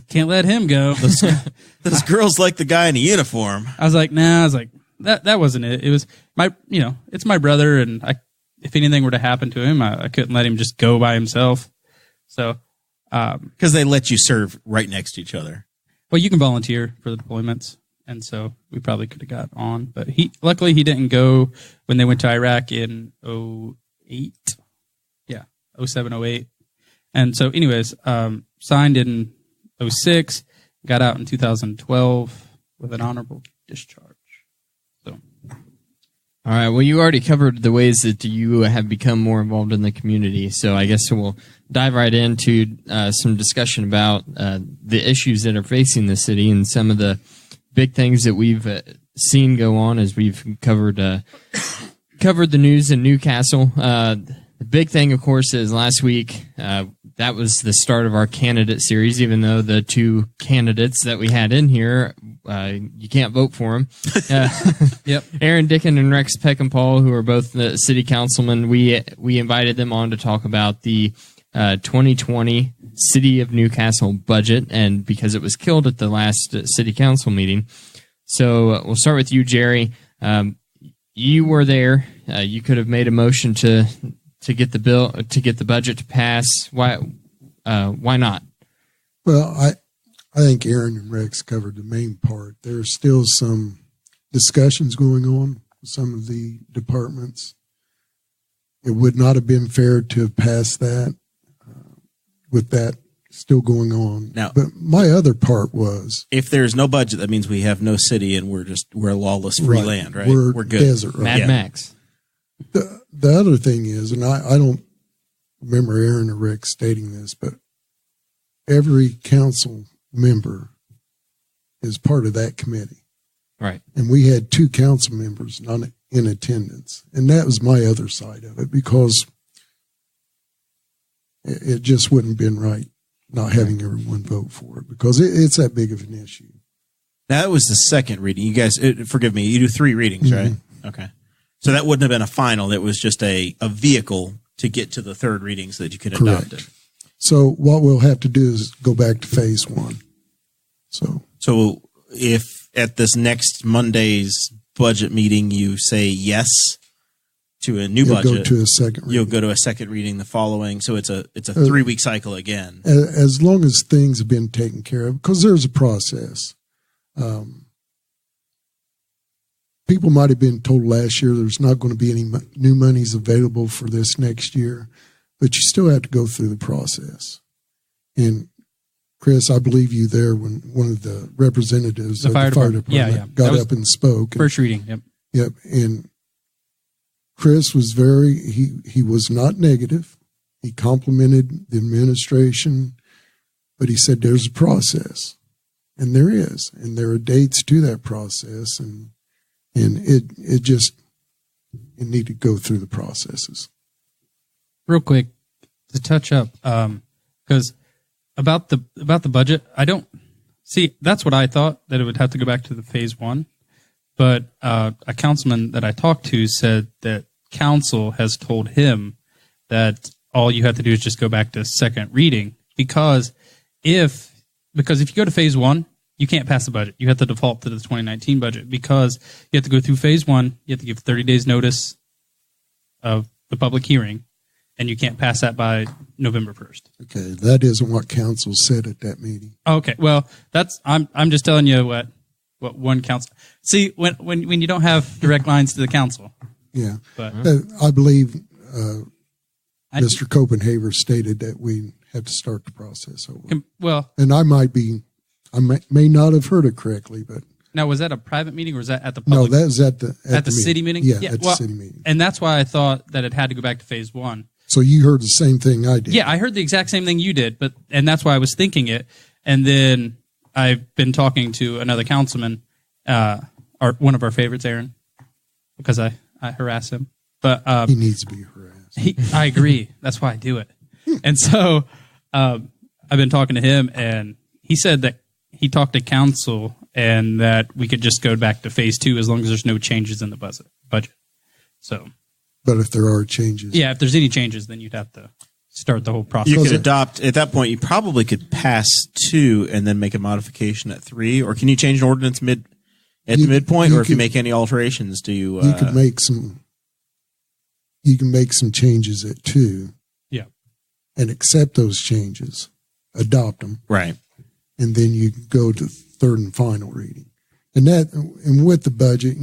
can't let him go. Those girls like the guy in a uniform. I was like, nah. I was like, that wasn't it. It was it's my brother, and if anything were to happen to him, I couldn't let him just go by himself. So, Because they let you serve right next to each other. well, you can volunteer for the deployments, and so we probably could have got on. But luckily he didn't go when they went to Iraq in 08. Yeah, 07, 08. And so, anyways, signed in 06, got out in 2012 with an honorable discharge. So, All right. Well, you already covered the ways that you have become more involved in the community. So I guess we'll dive right into some discussion about the issues that are facing the city and some of the big things that we've seen go on as we've covered the news in Newcastle. The big thing, of course, is last week, that was the start of our candidate series, even though the two candidates that we had in here, you can't vote for them. yep. Aaron Dickin and Rex Peckinpah, who are both the city councilmen, we invited them on to talk about the 2020 City of Newcastle budget, and because it was killed at the last city council meeting. So we'll start with you, Jerry. You were there. You could have made a motion to get the budget to pass. Why not? Well, I think Aaron and Rex covered the main part. There's still some discussions going on with some of the departments. It would not have been fair to have passed that with that still going on. Now, but my other part was, if there's no budget, that means we have no city and we're a lawless free land, right? We're good. desert, right? Mad Max. The other thing is, and I don't remember Aaron or Rick stating this, but every council member is part of that committee. Right. And we had 2 council members not in attendance. And that was my other side of it, because it just wouldn't have been right not having everyone vote for it, because it's that big of an issue. That was the second reading. You guys, forgive me, you do 3 readings, right? Okay. So that wouldn't have been a final. It was just a vehicle to get to the third reading so that you could adopt it. So what we'll have to do is go back to phase 1. So if at this next Monday's budget meeting you say yes to a new budget, go to a second reading. You'll go to a second reading the following. So it's a 3-week cycle again. As long as things have been taken care of, because there's a process. People might have been told last year there's not going to be any new monies available for this next year, but you still have to go through the process. And Chris, I believe you there when one of the representatives of the fire department got up and spoke. First reading, yep. Yep. And Chris was he was not negative. He complimented the administration, but he said there's a process. And there is. And there are dates to that process. And it need to go through the processes. Real quick, to touch up, because about the budget, I don't see. That's what I thought, that it would have to go back to the phase 1. But a councilman that I talked to said that council has told him that all you have to do is just go back to second reading, because if you go to phase 1, you can't pass the budget. You have to default to the 2019 budget, because you have to go through phase 1. You have to give 30 days notice of the public hearing, and you can't pass that by November 1st. Okay, that isn't what council said at that meeting. Okay, well, I'm just telling you what what one council. See, when you don't have direct lines to the council. Yeah. But I believe Mr. Copenhaver stated that we had to start the process over. Well, and I may not have heard it correctly, but now was that a private meeting or was that at the public? No, that was at the city meeting. Yeah, at the city meeting. And that's why I thought that it had to go back to phase 1. So you heard the same thing I did. Yeah, I heard the exact same thing you did, and that's why I was thinking it. And then I've been talking to another councilman, one of our favorites, Aaron, because I harass him. But he needs to be harassed. I agree. That's why I do it. And so I've been talking to him, and he said that he talked to council and that we could just go back to phase 2 as long as there's no changes in the budget. So, but if there are changes, yeah, if there's any changes, then you'd have to start the whole process. You could adopt at that point. You probably could pass 2 and then make a modification at 3, or can you change an ordinance the midpoint, or if you make any alterations, do you? You could make some. You can make some changes at 2. Yeah, and accept those changes, adopt them, right, and then you go to third and final reading. And with the budget,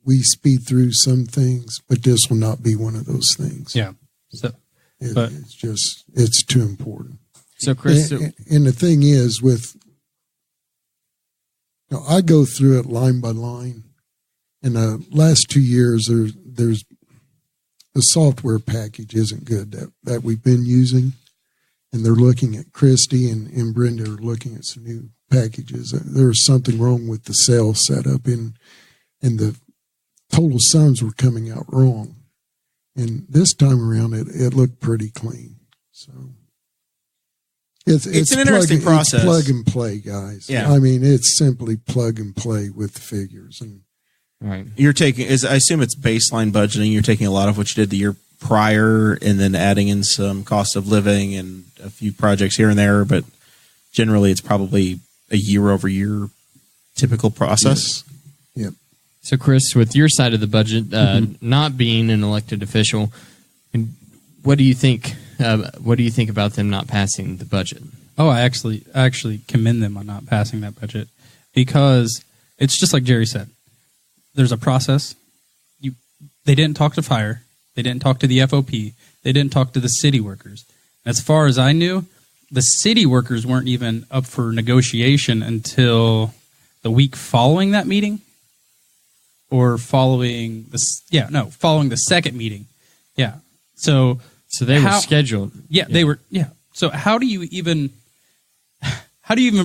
we speed through some things, but this will not be one of those things. Yeah. So, it's too important. So, Chris, and the thing is, I go through it line by line. In the last 2 years, there's the software package isn't good that we've been using, and they're looking at Christy and Brenda are looking at some new packages. There's something wrong with the cell setup, and the total sums were coming out wrong. And this time around, it looked pretty clean. So it's an interesting process. It's plug and play, guys. Yeah. I mean, it's simply plug and play with the figures. And right, you're taking, I assume it's baseline budgeting. You're taking a lot of what you did the year prior and then adding in some cost of living and a few projects here and there. But generally, it's probably a year-over-year typical process. Yes. Yep. So, Chris, with your side of the budget, not being an elected official, what do you think? What do you think about them not passing the budget? Oh, I actually commend them on not passing that budget, because it's just like Jerry said. There's a process. They didn't talk to fire. They didn't talk to the FOP. They didn't talk to the city workers. As far as I knew, the city workers weren't even up for negotiation until the week following that meeting. Or following the second meeting. Yeah. So they were scheduled. Yeah, they were. Yeah. So how do you even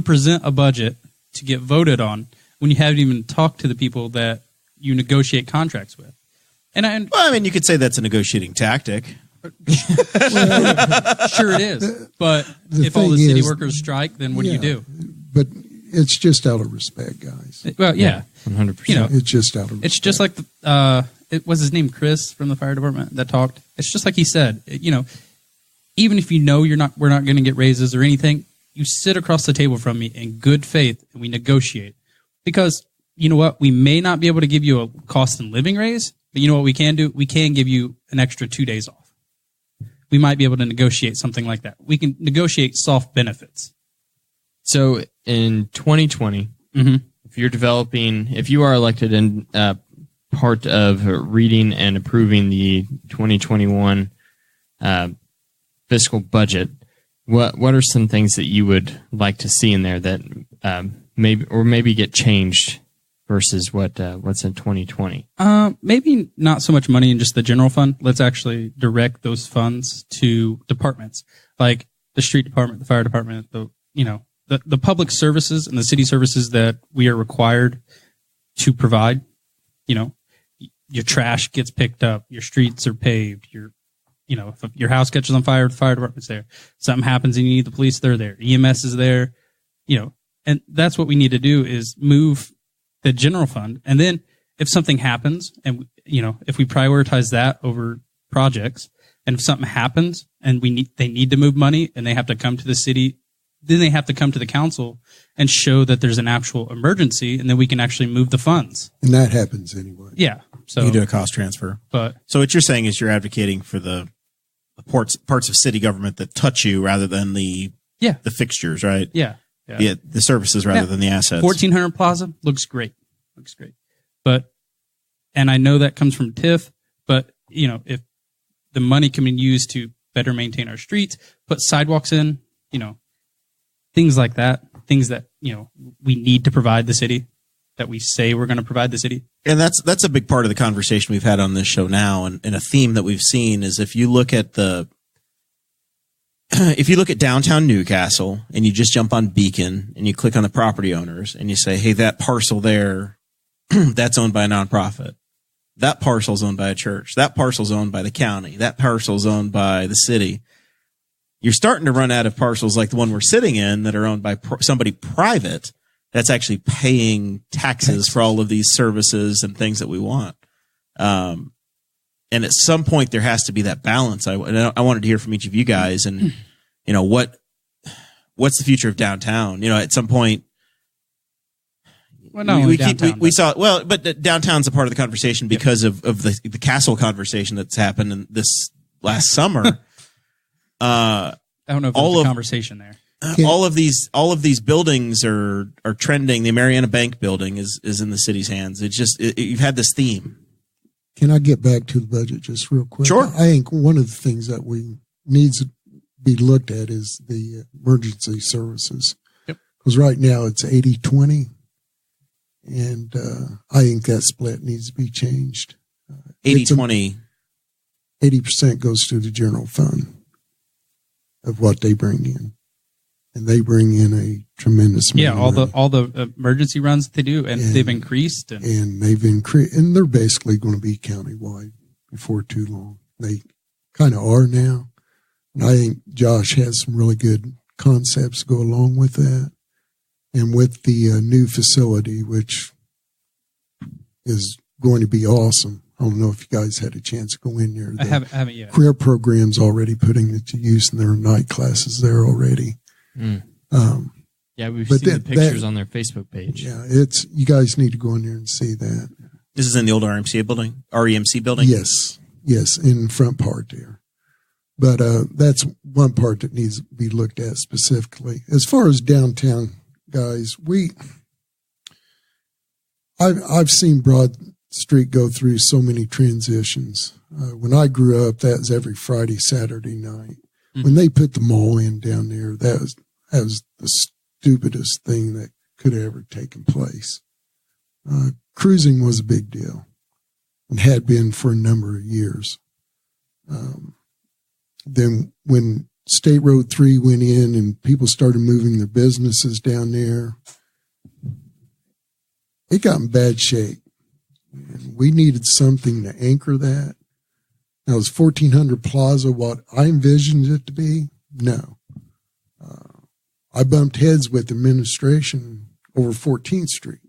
present a budget to get voted on when you haven't even talked to the people that you negotiate contracts with? You could say that's a negotiating tactic. Sure it is. But if all the city workers strike, then what do you do? But it's just out of respect, guys. Well, yeah. 100%. It's just out of respect. It's just like it was his name Chris from the fire department that talked. It's just like he said, even if we're not going to get raises or anything, you sit across the table from me in good faith and we negotiate. Because you know what? We may not be able to give you a cost and living raise, but you know what we can do? We can give you an extra 2 days off. We might be able to negotiate something like that. We can negotiate soft benefits. So in 2020, if you are elected and part of reading and approving the 2021 fiscal budget, what are some things that you would like to see in there that maybe get changed versus what's in 2020? Maybe not so much money in just the general fund. Let's actually direct those funds to departments like the street department, the fire department, the public services and the city services that we are required to provide. Your trash gets picked up, your streets are paved, if your house catches on fire, the fire department's there. Something happens and you need the police, they're there. EMS is there, and that's what we need to do is move the general fund. And then if something happens and, if we prioritize that over projects, and if something happens and they need to move money and they have to come to the city, then they have to come to the council and show that there's an actual emergency, and then we can actually move the funds. And that happens anyway. Yeah. So you do a cost transfer. So what you're saying is you're advocating for the parts of city government that touch you rather than the fixtures, right? Yeah. the services rather than the assets. 1400 Plaza looks great. And I know that comes from TIF, but if the money can be used to better maintain our streets, put sidewalks in, things like that, things that, we need to provide the city, that we say we're going to provide the city. And that's a big part of the conversation we've had on this show now. And a theme that we've seen is if you look at downtown Newcastle and you just jump on Beacon and you click on the property owners and you say, hey, that parcel there, that's owned by a nonprofit. That parcel's owned by a church. That parcel's owned by the county. That parcel's owned by the city. You're starting to run out of parcels like the one we're sitting in that are owned by somebody private that's actually paying taxes for all of these services and things that we want. And at some point there has to be that balance. I wanted to hear from each of you guys and, what's the future of downtown? At some point, well, no, we saw, but downtown's a part of the conversation because of the castle conversation that's happened in this last summer. I don't know if there's a conversation there. All of these buildings are trending. The Mariana Bank building is in the city's hands. It's just, you've had this theme. Can I get back to the budget just real quick? Sure. I think one of the things that needs to be looked at is the emergency services. Yep. Because right now it's 80-20. And I think that split needs to be changed. 80-20. 80% goes to the general fund of what they bring in. And they bring in a tremendous amount. Yeah, all the emergency runs that they do, and they've increased. And they've increased, and they're basically going to be countywide before too long. They kind of are now. And I think Josh has some really good concepts to go along with that. And with the new facility, which is going to be awesome. I don't know if you guys had a chance to go in there. I haven't yet. Career program's already putting it to use in their night classes there already. We've seen the pictures on their Facebook page. Yeah, you guys need to go in there and see that. This is in the old RMC building? Yes, in the front part there. But that's one part that needs to be looked at specifically. As far as downtown, guys, I've seen Broad Street go through so many transitions. When I grew up, that was every Friday, Saturday night. Mm-hmm. When they put the mall in down there, that was the stupidest thing that could have ever taken place. Cruising was a big deal and had been for a number of years. Then when State Road 3 went in and people started moving their businesses down there, it got in bad shape. And we needed something to anchor that. Now, is 1400 Plaza what I envisioned it to be? No. I bumped heads with administration over 14th Street.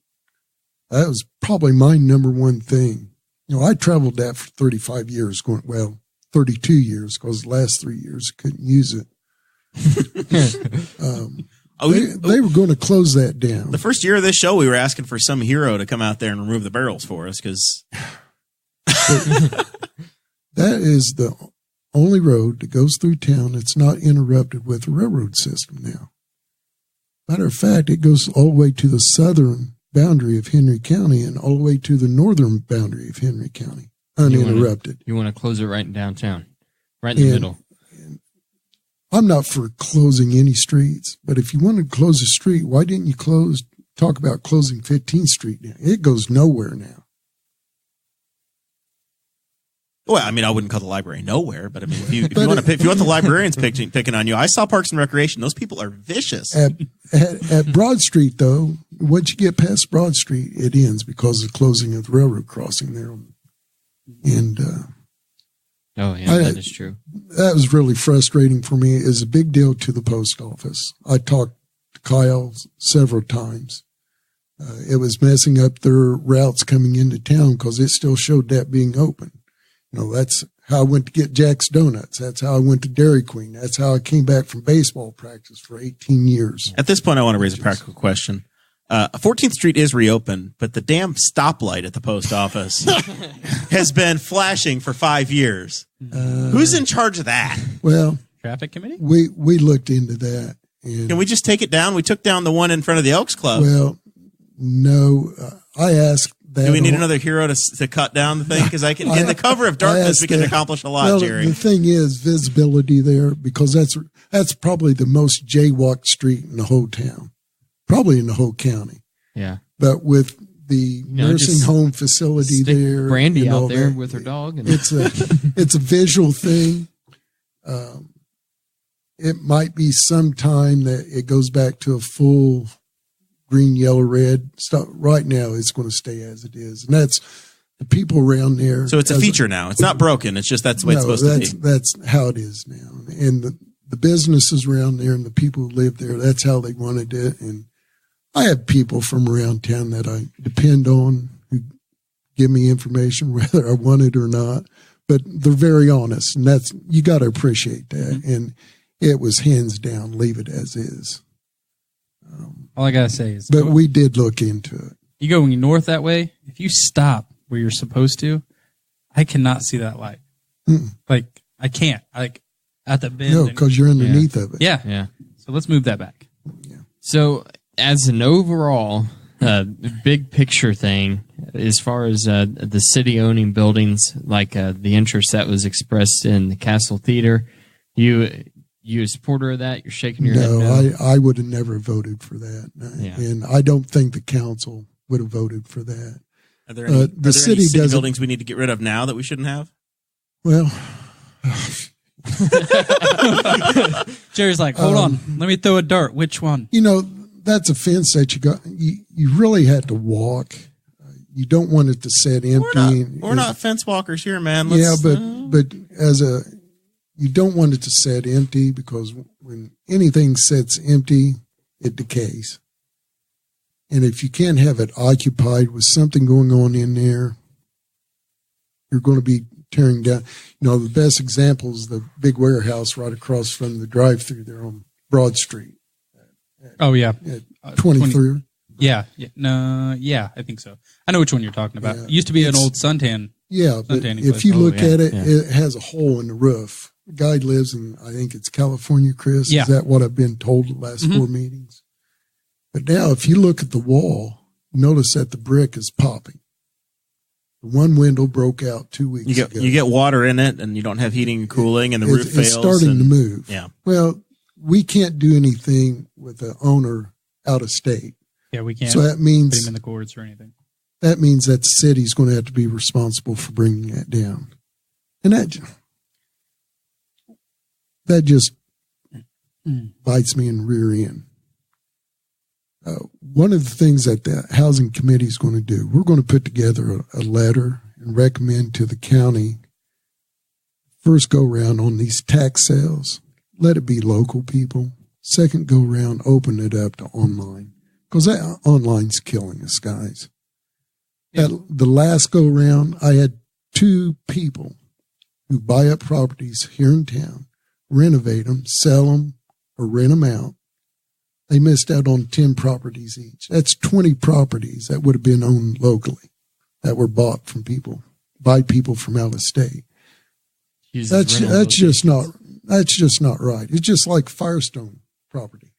That was probably my number one thing. I traveled that for 35 years, 32 years, because the last 3 years I couldn't use it. They were going to close that down. The first year of this show, we were asking for some hero to come out there and remove the barrels for us because that is the only road that goes through town that's not interrupted with a railroad system now. Matter of fact, it goes all the way to the southern boundary of Henry County and all the way to the northern boundary of Henry County, uninterrupted. You want to close it right in downtown, right in the middle. I'm not for closing any streets, but if you wanted to close a street, why didn't you talk about closing 15th Street now? It goes nowhere now. Well, I mean, I wouldn't call the library nowhere, but I mean, if you want the librarians picking on you, I saw Parks and Recreation. Those people are vicious. At Broad Street, though, once you get past Broad Street, it ends because of the closing of the railroad crossing there. And that is true. That was really frustrating for me. It was a big deal to the post office. I talked to Kyle several times. It was messing up their routes coming into town because it still showed that being open. That's how I went to get Jack's Donuts. That's how I went to Dairy Queen. That's how I came back from baseball practice for 18 years. At this point, I want to raise a practical question. 14th Street is reopened, but the damn stoplight at the post office has been flashing for 5 years. Who's in charge of that? Well, traffic committee? We looked into that, And, Can we just take it down? We took down the one in front of the Elks Club. well, no, I asked that. Do we need another hero to cut down the thing? Because in the cover of darkness, we can accomplish a lot, well, Jerry. The thing is visibility there, because that's probably the most jaywalked street in the whole town, probably in the whole county. Yeah. But with the nursing home facility there, Brandy out there with her dog, and it's a visual thing. It might be sometime that it goes back to a full green, yellow, red stuff. Right now, it's going to stay as it is, and that's the people around there. So it's a feature now. It's not broken. It's just that's the way it's supposed to be. That's how it is now, and the businesses around there and the people who live there, that's how they wanted it. And I have people from around town that I depend on who give me information whether I want it or not. But they're very honest, and you got to appreciate that. Mm-hmm. And it was hands down, leave it as is. All I gotta say is, But we did look into it. you go north that way. If you stop where you're supposed to, I cannot see that light. Like I can't. Like at the bend. No, because you're underneath of it. Yeah. yeah. So let's move that back. So, as an overall big picture thing, as far as the city owning buildings, like the interest that was expressed in the Castle Theater, you a supporter of that? You're shaking your head no? No, I would have never voted for that. Yeah. And I don't think the council would have voted for that. Are there any city doesn't- buildings we need to get rid of now that we shouldn't have? Well, Jerry's like, hold on, let me throw a dart. Which one? that's a fence that you really had to walk. You don't want it to sit empty. We're not fence walkers here, man. But you don't want it to sit empty, because when anything sits empty, it decays. And if you can't have it occupied with something going on in there, you're going to be tearing down. The best example is the big warehouse right across from the drive-through there on Broad Street. Oh yeah, At 23. Yeah. No, yeah, I think so. I know which one you're talking about. Yeah. It used to be an old suntan. Yeah, but Suntanning if place. you look at it, yeah. it has a hole in the roof. The guy lives in, I think it's California, Chris. Yeah. Is that what I've been told the last 4 meetings? But now, if you look at the wall, notice that the brick is popping. The one window broke out 2 weeks ago. You get water in it, and you don't have heating and cooling, and the roof fails. It's starting to move. Yeah. Well, we can't do anything with the owner out of state. Yeah, we can't So that put means him in the cords or anything. that the city's going to have to be responsible for bringing that down. And that just bites me in the rear end. One of the things that the housing committee is going to do, we're going to put together a letter and recommend to the county, first go round on these tax sales, let it be local people. Second go round, open it up to online, because that online's killing us, guys. Yeah. The last go round, I had 2 people who buy up properties here in town, renovate them, sell them, or rent them out. They missed out on 10 properties each. That's 20 properties that would have been owned locally, that were bought from people, by people from out of state. That's just not right. It's just like Firestone property.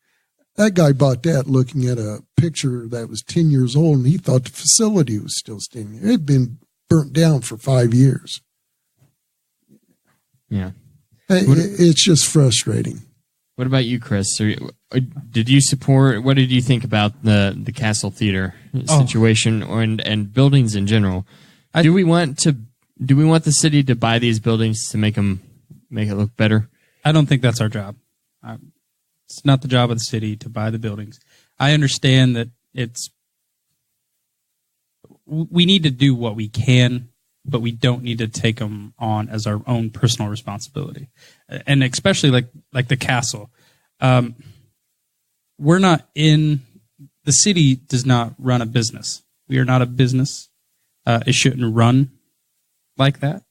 That guy bought that looking at a picture that was 10 years old, and he thought the facility was still standing there. It had been burnt down for 5 years. Yeah. It's just frustrating. What about you, Chris? Did you support? What did you think about the Castle Theater situation and buildings in general? Do we want the city to buy these buildings to make it look better? I don't think that's our job. It's not the job of the city to buy the buildings. I understand that we need to do what we can, but we don't need to take them on as our own personal responsibility. And especially like the castle. We're not the city does not run a business. We are not a business. It shouldn't run like that.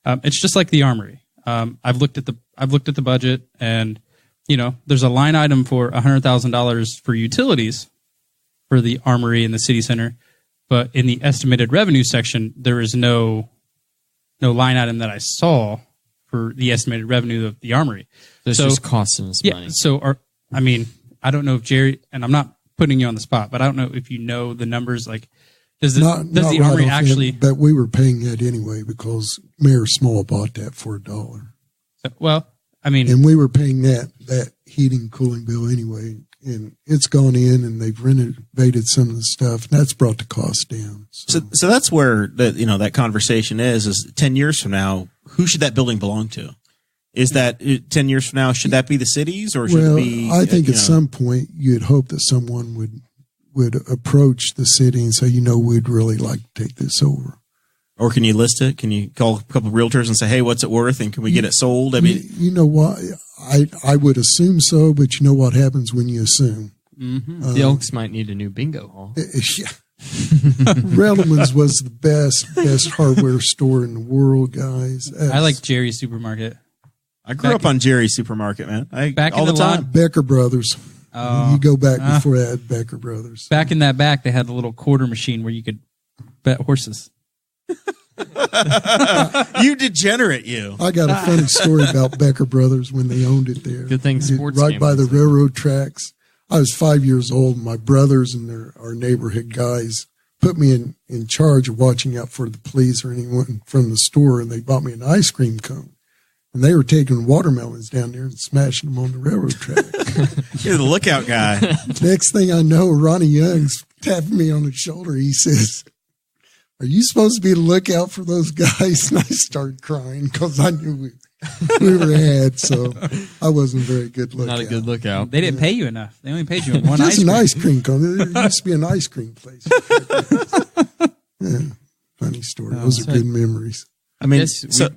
It's just like the Armory. I've looked at the budget, and there's a line item for $100,000 for utilities for the Armory and the city center, but in the estimated revenue section, there is no line item that I saw for the estimated revenue of the Armory. It's just costing us money. So I don't know if Jerry, and I'm not putting you on the spot, but I don't know if you know the numbers. Like, does the Armory actually? But we were paying that anyway because Mayor Small bought that for $1. Well, I mean, and we were paying that heating cooling bill anyway, and it's gone in and they've renovated some of the stuff. And that's brought the cost down. So that's where that conversation is 10 years from now, who should that building belong to? Is that 10 years from now, should that be the city's or should it be? I think at some point you'd hope that someone would approach the city and say, we'd really like to take this over. Or can you list it? Can you call a couple of realtors and say, hey, what's it worth? And can we get it sold? I mean, you know what? I would assume so, but you know what happens when you assume? Mm-hmm. The Oaks might need a new bingo hall. Yeah. Redelman's was the best hardware store in the world, guys. I like Jerry's Supermarket. I grew up on Jerry's Supermarket, man. All the time. Becker Brothers. Oh, you go back before that, Becker Brothers. Back in that back, they had the little quarter machine where you could bet horses. You degenerate, you. I got a funny story about Becker Brothers when they owned it there. Good thing sports right by the railroad tracks. I was 5 years old. My brothers and our neighborhood guys put me in charge of watching out for the police or anyone from the store, and they bought me an ice cream cone. And they were taking watermelons down there and smashing them on the railroad track. You're the lookout guy. Next thing I know, Ronnie Young's tapping me on the shoulder. He says, "Are you supposed to be the lookout for those guys?" And I started crying because I knew we were had, so I wasn't a very good lookout. Not a good lookout. They didn't pay you enough. They only paid you one Just ice cream. an ice cream cone. There used to be an ice cream place. Yeah, funny story. Those are good memories. I mean,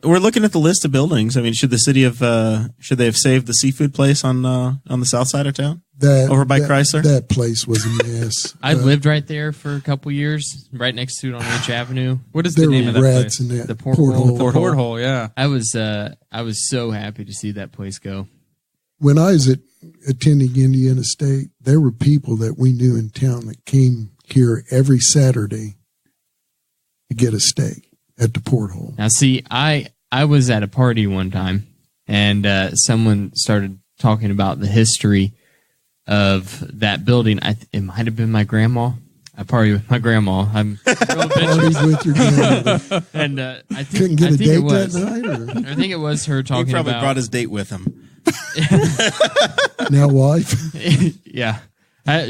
we're looking at the list of buildings. I mean, should the city should they have saved the seafood place on the south side of town? Over by Chrysler? That place was a mess. I lived right there for a couple years, right next to it on H Avenue. What is the name of that place? In that the porthole. The porthole, yeah. I was so happy to see that place go. When I was attending Indiana State, there were people that we knew in town that came here every Saturday to get a steak at the porthole. Now, see, I was at a party one time, and someone started talking about the history of that building. It might have been my grandma. I partied with my grandma. I'm partied with your grandmother. And I think, couldn't get a date that night? I think it was her talking about... He probably brought his date with him. Now wife? Yeah.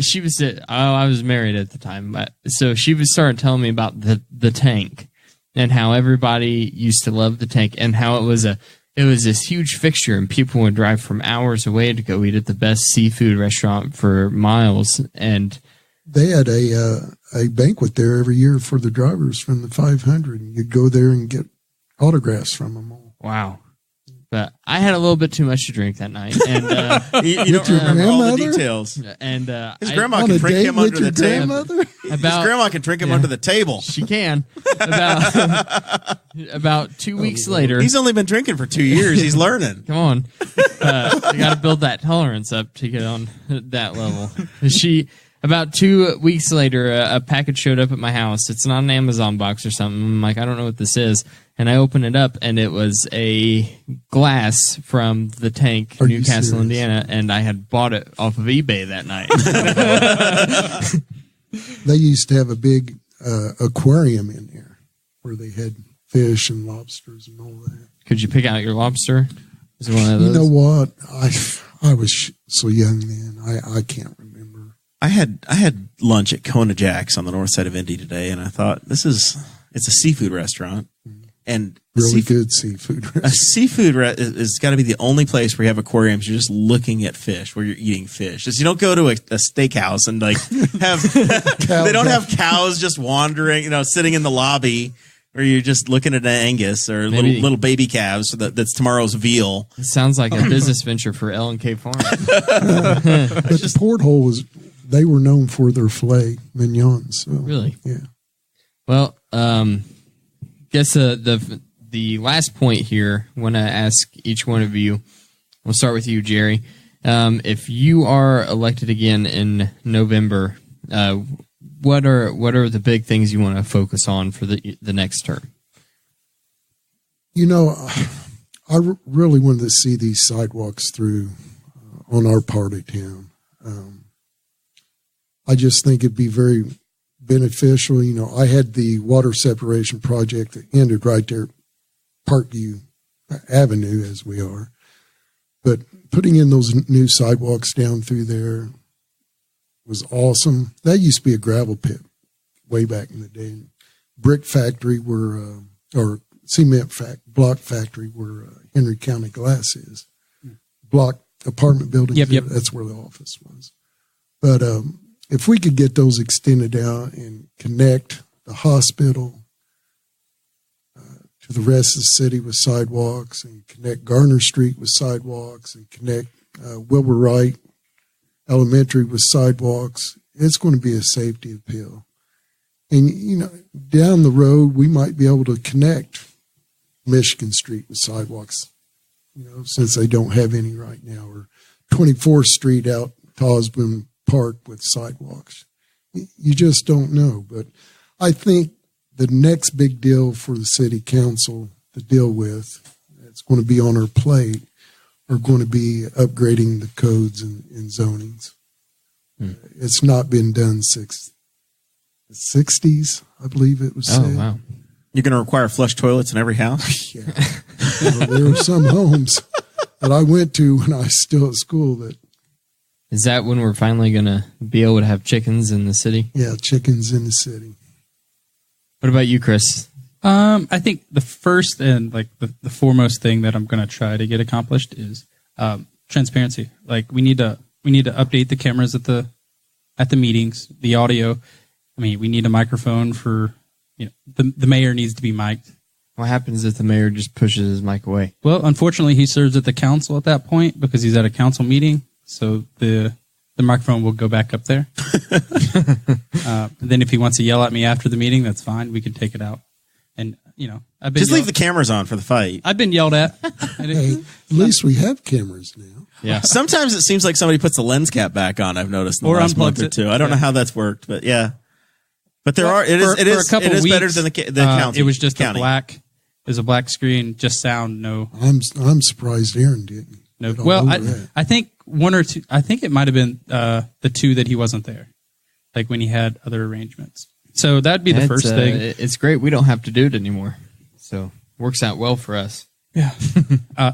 She was... I was married at the time. So she was starting telling me about the tank and how everybody used to love the tank and how it was this huge fixture and people would drive from hours away to go eat at the best seafood restaurant for miles. And they had a banquet there every year for the drivers from the 500. You'd go there and get autographs from them all. Wow. But I had a little bit too much to drink that night. And you don't remember all the details. And his grandma can drink him under the table. His grandma can drink him under the table. She can. About 2 weeks later. He's only been drinking for 2 years. He's learning. Come on. You got to build that tolerance up to get on that level. About 2 weeks later, a package showed up at my house. It's not an Amazon box or something. I'm like, I don't know what this is. And I open it up, and it was a glass from the tank, Newcastle, Indiana, and I had bought it off of eBay that night. They used to have a big aquarium in there where they had fish and lobsters and all that. Could you pick out your lobster? Was it one of those? You know what? I was so young then. I can't remember. I had lunch at Kona Jack's on the north side of Indy today, and I thought it's a seafood restaurant. And really good seafood restaurant. A seafood is got to be the only place where you have aquariums. You're just looking at fish, where you're eating fish. Just, you don't go to a steakhouse and like have they don't have cows just wandering, sitting in the lobby, or you're just looking at an Angus or little baby calves. So that's tomorrow's veal. It sounds like a business venture for L&K Farm. But the porthole they were known for their filet mignons. So, really? Yeah. Well, guess the last point here, I want to ask each one of you. We'll start with you, Jerry. If you are elected again in November, what are the big things you want to focus on for the next term? I really wanted to see these sidewalks through on our part of town. I just think it'd be very beneficial. You know, I had the water separation project that ended right there, Parkview Avenue as we are. But putting in those new sidewalks down through there was awesome. That used to be a gravel pit way back in the day. Brick factory where, or cement block factory where Henry County Glass is. Block apartment building. Yep. That's where the office was. But if we could get those extended out and connect the hospital to the rest of the city with sidewalks, and connect Garner Street with sidewalks, and connect Wilbur Wright Elementary with sidewalks, it's going to be a safety appeal. And, you know, down the road, we might be able to connect Michigan Street with sidewalks, you know, since they don't have any right now, or 24th Street out to Osborne Park with sidewalks. You just don't know. But I think the next big deal for the city council to deal with, it's going to be on our plate, are going to be upgrading the codes and zonings. It's not been done since the 60s, I believe it was said. Oh, wow. You're going to require flush toilets in every house? Yeah. Well, there were some homes that I went to when I was still at school that, Is that when we're finally going to be able to have chickens in the city? yeah, chickens in the city. What about you, Chris? I think the first and like the foremost thing that I'm going to try to get accomplished is transparency. Like we need to update the cameras at the meetings, the audio. I mean, we need a microphone for, you know, the mayor needs to be mic'd. What happens if the mayor just pushes his mic away? Well, unfortunately, he serves at the council at that point because he's at a council meeting. So the microphone will go back up there. Then if he wants to yell at me after the meeting, that's fine. We can take it out. And, you know, Just leave the cameras on for the fight. I've been yelled at. Hey, at least we have cameras now. Yeah. Sometimes it seems like somebody puts the lens cap back on, I've noticed in the Or last month unplugs or it. two. I don't know how that's worked, but yeah. But there Well, are, it is better weeks, than the county. It was just county. it was a black screen, just sound, no. I'm surprised Aaron didn't. No. get all Well, over that. I think one or two, I think it might have been the two that he wasn't there, like when he had other arrangements. So that'd be the first thing. It's great we don't have to do it anymore. So works out well for us. Yeah.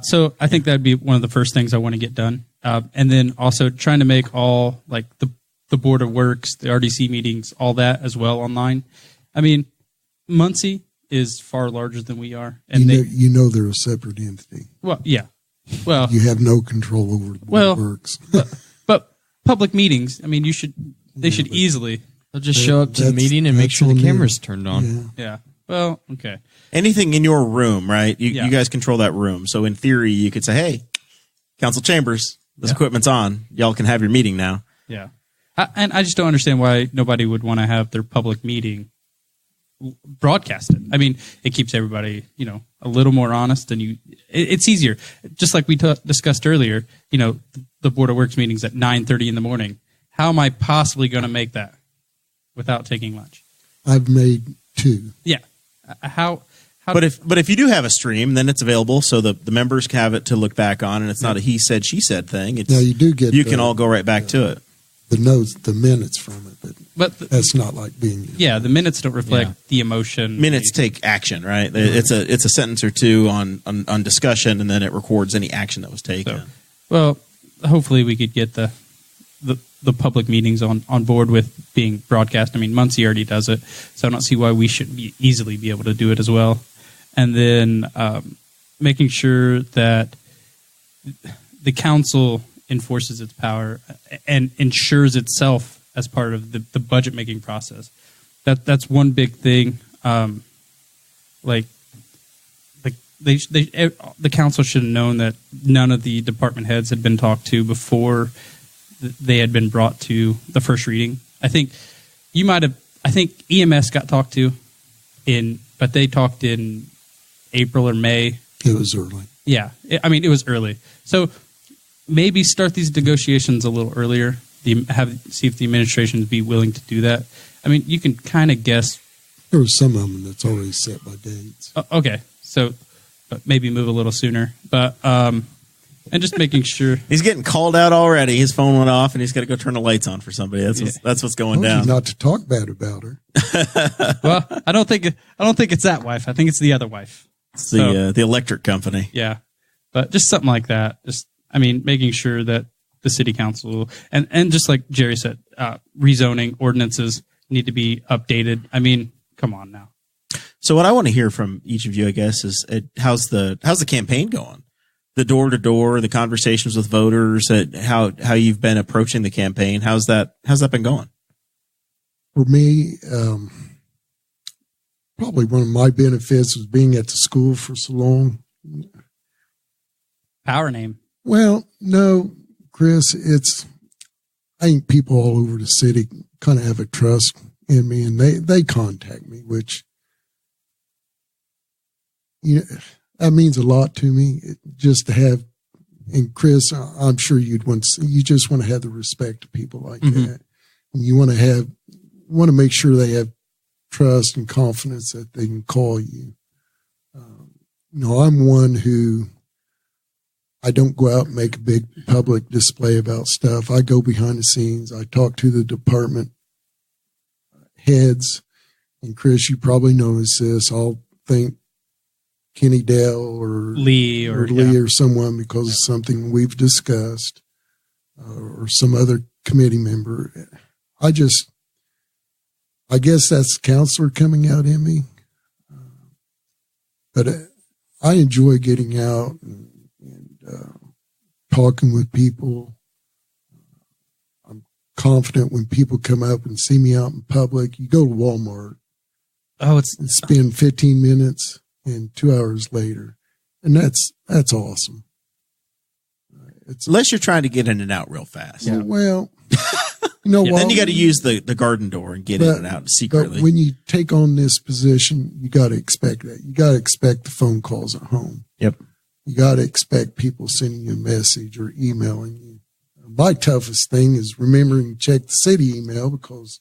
So I think that'd be one of the first things I want to get done. And then also trying to make all like the Board of Works, the RDC meetings, all that as well online. I mean, Muncie is far larger than we are. And you know they're a separate entity. well, yeah. Well, You have no control over the Board of Works. but public meetings, I mean, they should easily. They'll just show up to the That's- meeting and make that's sure the on them. camera's turned on. Yeah. Yeah. Well, okay. Anything in your room, right? Yeah. You guys control that room. So in theory, you could say, hey, council chambers, this equipment's on. Y'all can have your meeting now. Yeah. And I just don't understand why nobody would want to have their public meeting broadcasted. I mean, it keeps everybody, you know, a little more honest, and it's easier. Just like we discussed earlier, you know, the Board of Works meetings at 9:30 in the morning. How am I possibly going to make that without taking lunch? I've made two. Yeah. How But if you do have a stream, then it's available so the members can have it to look back on, and it's not a he said, she said thing. It's, Now you do get you can all go right back to it. the notes, the minutes from it, but that's not like being. yeah, the minutes don't reflect Yeah. the emotion. Minutes take action, right? It's a sentence or two on discussion, and then it records any action that was taken. So, well, hopefully we could get the public meetings on board with being broadcast. I mean, Muncie already does it, so I don't see why we shouldn't easily be able to do it as well. And then making sure that the council enforces its power and ensures itself as part of the budget making process. That's one big thing. The council should have known that none of the department heads had been talked to before they had been brought to the first reading. I think EMS got talked to but they talked in April or May. It was early. Yeah, it was early. So maybe start these negotiations a little earlier. See if the administration would be willing to do that. I mean, you can kind of guess. There was some of them that's already set by dates. Okay, so but maybe move a little sooner. But And just making sure. He's getting called out already. His phone went off, and he's got to go turn the lights on for somebody. That's what's going down. Not to talk bad about her. Well, I don't think it's that wife. I think it's the other wife. It's the electric company. Yeah, but just something like that. Just, I mean, making sure that the city council and just like Jerry said, rezoning ordinances need to be updated. I mean, come on now. So what I want to hear from each of you, I guess, is how's the campaign going? The door to door, the conversations with voters, how you've been approaching the campaign. How's that been going? For me, probably one of my benefits was being at the school for so long. Power name. Well, no, Chris, I think people all over the city kind of have a trust in me, and they contact me, which, that means a lot to me. Just to have, and Chris, I'm sure you just want to have the respect of people like that. And you want to make sure they have trust and confidence that they can call you. I'm one who, I don't go out and make a big public display about stuff. I go behind the scenes. I talk to the department heads. And Chris, you probably notice this. I'll think Kenny Dale or Lee or someone because of something we've discussed, or some other committee member. I guess that's the counselor coming out in me. But I enjoy getting out and talking with people. I'm confident when people come up and see me out in public. You go to Walmart. And spend 15 minutes and 2 hours later. And that's awesome. Unless you're trying to get in and out real fast. Yeah. Well, what? Then you got to use the garden door and get in and out secretly. But when you take on this position, you got to expect that. You got to expect the phone calls at home. Yep. You got to expect people sending you a message or emailing you. My toughest thing is remembering to check the city email because,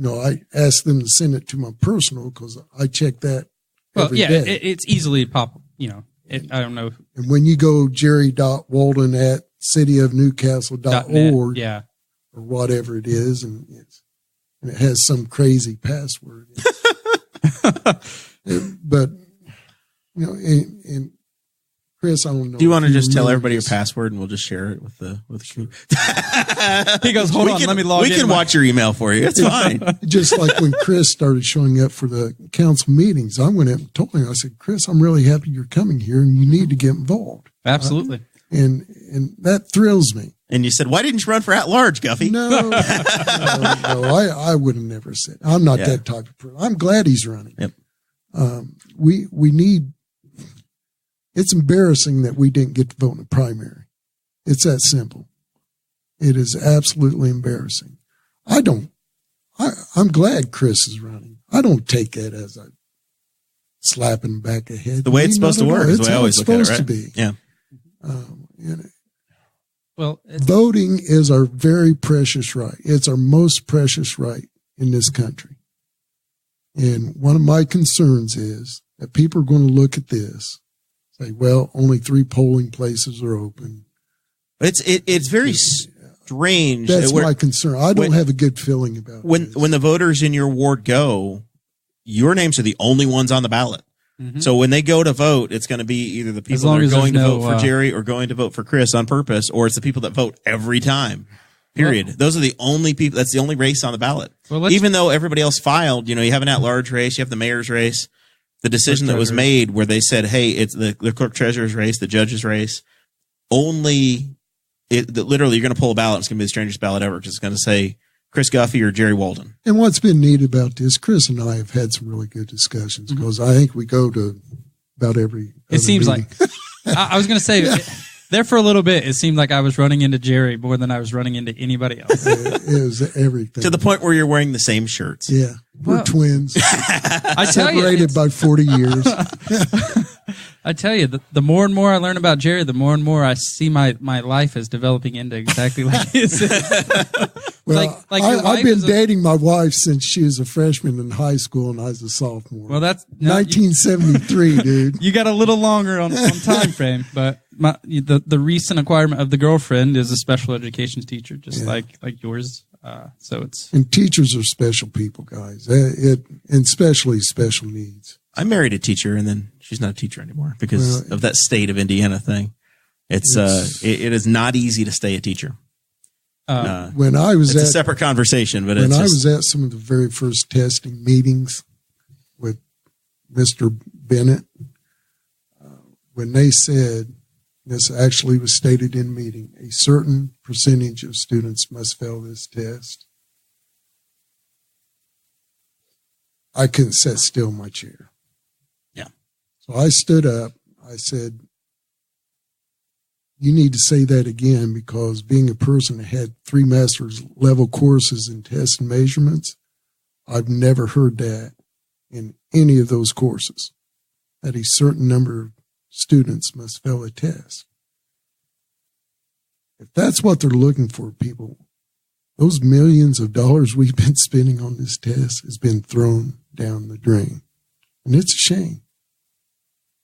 I ask them to send it to my personal because I check that every day. It's easily pop. I don't know. And when you go Jerry.Walden at cityofnewcastle.org, or whatever it is, and it has some crazy password. But and Chris, I don't know. Do you want to just tell everybody your password and we'll just share it with the crew? He goes, hold on, let me log in. We can watch your email for you. It's fine. Just like when Chris started showing up for the council meetings, I went up and told him, I said, Chris, I'm really happy you're coming here and you need to get involved. Absolutely. And that thrills me. And you said, why didn't you run for at-large, Guffey? No, I would have never said. I'm not that type of person. I'm glad he's running. Yep. We need. It's embarrassing that we didn't get to vote in the primary. It's that simple. It is absolutely embarrassing. I'm glad Chris is running. I don't take that as a slap in the back of the head. The way it's supposed to work is the way I always look at it, right? To be. Yeah. Well, voting is our very precious right. It's our most precious right in this country. And one of my concerns is that people are going to look at this, say, well, only 3 polling places are open. It's very strange. That's my concern. I don't have a good feeling about it. When the voters in your ward go, your names are the only ones on the ballot. Mm-hmm. So when they go to vote, it's going to be either the people that are going to vote for Jerry or going to vote for Chris on purpose, or it's the people that vote every time. Period. Well, those are the only people. That's the only race on the ballot. Well, even though everybody else filed, you have an at-large race, you have the mayor's race. The decision that was made where they said, hey, it's the clerk treasurer's race, the judge's race, literally you're going to pull a ballot. It's going to be the strangest ballot ever because it's going to say Chris Guffey or Jerry Walden. And what's been neat about this, Chris and I have had some really good discussions because I think we go to about every. It seems meeting. Like I was going to say there for a little bit. It seemed like I was running into Jerry more than I was running into anybody else. It was everything to the point where you're wearing the same shirts. Yeah, we're twins. I tell separated by 40 years. I tell you, the more and more I learn about Jerry, the more and more I see my life as developing into exactly like his. Well, I've been dating my wife since she was a freshman in high school and I was a sophomore. Well, that's 1973, dude. You got a little longer on time frame, but the recent acquirement of the girlfriend is a special education teacher, just like yours. So it's and teachers are special people, guys. And especially special needs. I married a teacher, and then she's not a teacher anymore because of that state of Indiana thing. It is not easy to stay a teacher. When I was it's a separate conversation, but when I was at some of the very first testing meetings with Mr. Bennett, when they said, this actually was stated in meeting, a certain percentage of students must fail this test, I couldn't sit still in my chair. Yeah. So I stood up. I said, you need to say that again, because being a person that had 3 master's level courses in test and measurements, I've never heard that in any of those courses, that a certain number of students must fail a test. If that's what they're looking for, people, those millions of dollars we've been spending on this test has been thrown down the drain. And it's a shame.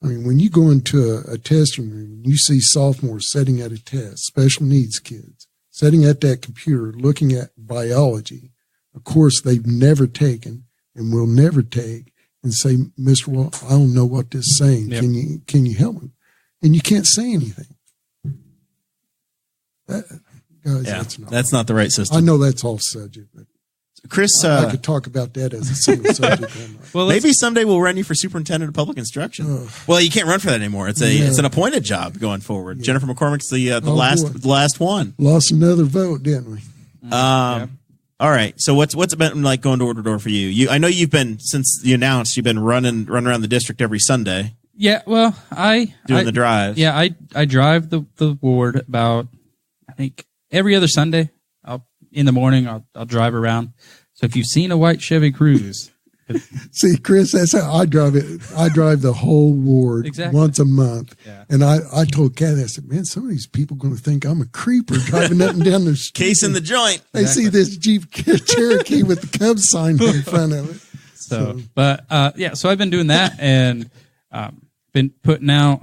I mean, when you go into a testing room and you see sophomores sitting at a test, special needs kids, sitting at that computer looking at biology, a course they've never taken and will never take, and say, Mr. Wall, I don't know what this is saying. Yep. Can you help me? And you can't say anything. Guys, that's not the right system. I know that's off subject, but Chris, I could talk about that as a single subject. Well, maybe someday we'll run you for superintendent of public instruction. Well, you can't run for that anymore. It's an appointed job going forward. Yeah. Jennifer McCormick's the last one. Lost another vote, didn't we? All right. So what's it been like going door to door for you? I know you've been, since you announced, you've been running around the district every Sunday. Yeah. Well, doing the drives. Yeah, I drive the ward about, I think, every other Sunday. In the morning, I'll drive around. So if you've seen a white Chevy Cruze, see, Chris, that's how I drive it. I drive the whole ward once a month. Yeah. And I told Kat, I said, man, some of these people are going to think I'm a creeper driving up and down the street. Case in the joint. They see this Jeep Cherokee with the Cubs sign in front of it. So I've been doing that and been putting out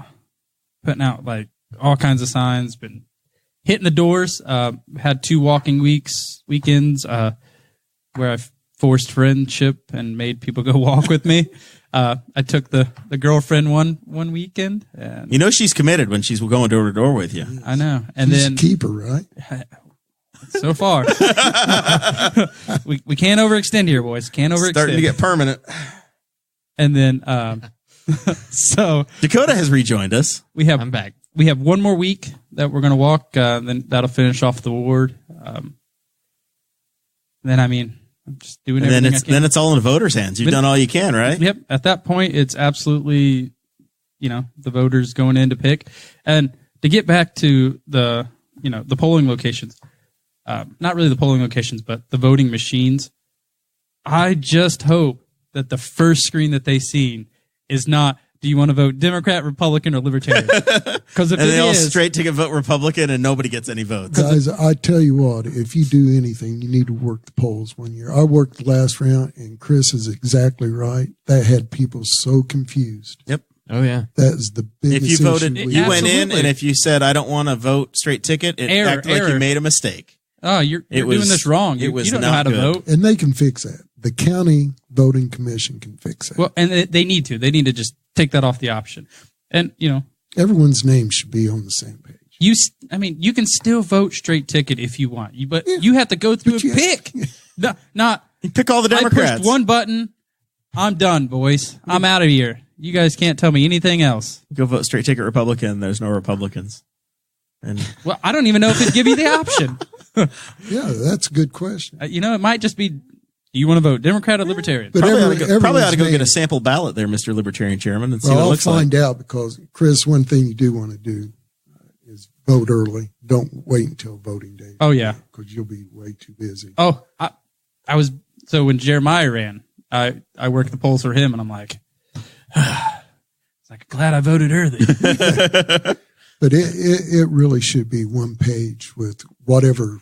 like all kinds of signs, been hitting the doors. Had 2 walking weekends where I've forced friendship and made people go walk with me. I took the girlfriend one weekend. And she's committed when she's going door to door with you. I know. And she's then a keeper, right? So far. we can't overextend here, boys. Can't overextend. Starting to get permanent. And then so Dakota has rejoined us. I'm back. We have 1 more week that we're going to walk. Then that'll finish off the ward. Then, I'm just doing everything I can. Then it's all in the voters' hands. You've done all you can, right? Yep. At that point, it's absolutely, the voters going in to pick. And to get back to the polling locations, not really the polling locations, but the voting machines, I just hope that the first screen that they seen is not, do you want to vote Democrat, Republican, or Libertarian? Because they all straight ticket vote Republican and nobody gets any votes. Guys, I tell you what, if you do anything, you need to work the polls 1 year. I worked the last round, and Chris is exactly right. That had people so confused. Yep. Oh, yeah. That is the biggest issue. If you voted, you went in, Absolutely. and if you said, I don't want to vote straight ticket, it acted like you made a mistake. Oh, you're doing this wrong. You don't know how to vote. And they can fix that. The county voting commission can fix that. Well, and they need to. They need to just take that off the option. And, everyone's name should be on the same page. You can still vote straight ticket if you want. But you have to go through and pick. Not you pick all the Democrats. I pushed one button. I'm done, boys. I'm out of here. You guys can't tell me anything else. Go vote straight ticket Republican. There's no Republicans. Well, I don't even know if it'd give you the option. Yeah, that's a good question. It might just be, do you want to vote Democrat or Libertarian? But probably ought to go get a sample ballot there, Mr. Libertarian Chairman, and see what it looks like. I'll find out, because, Chris, one thing you do want to do is vote early. Don't wait until voting day. Oh, yeah. Because you'll be way too busy. Oh, so when Jeremiah ran, I worked the polls for him, and I'm like, glad I voted early. But it really should be one page with whatever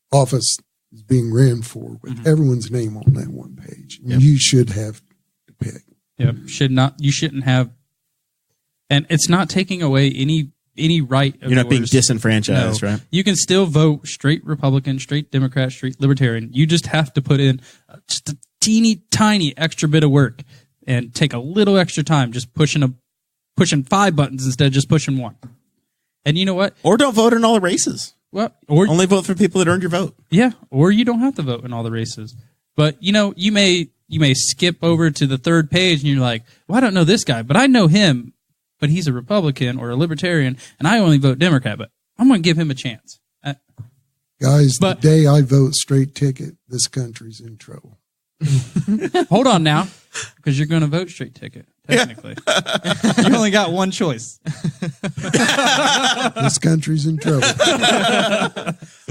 office is being ran for, with everyone's name on that one page. Yep. You should have to pick. Yep. You shouldn't have, and it's not taking away any any right of You're not being yours. disenfranchised, No. right? You can still vote straight Republican, straight Democrat, straight Libertarian. You just have to put in just a teeny tiny extra bit of work and take a little extra time just pushing 5 buttons instead of just pushing one. And you know what? Or don't vote in all the races. Well, or Only vote for people that earned your vote. yeah, or you don't have to vote in all the races. But you know, you may skip over to the third page and you're like, well, I don't know this guy, but I know him, but he's a Republican or a Libertarian, and I only vote Democrat, but I'm going to give him a chance. Guys, But- the day I vote straight ticket, this country's in trouble. Hold on now, because you're going to vote straight ticket, technically. You only got one choice. This country's in trouble.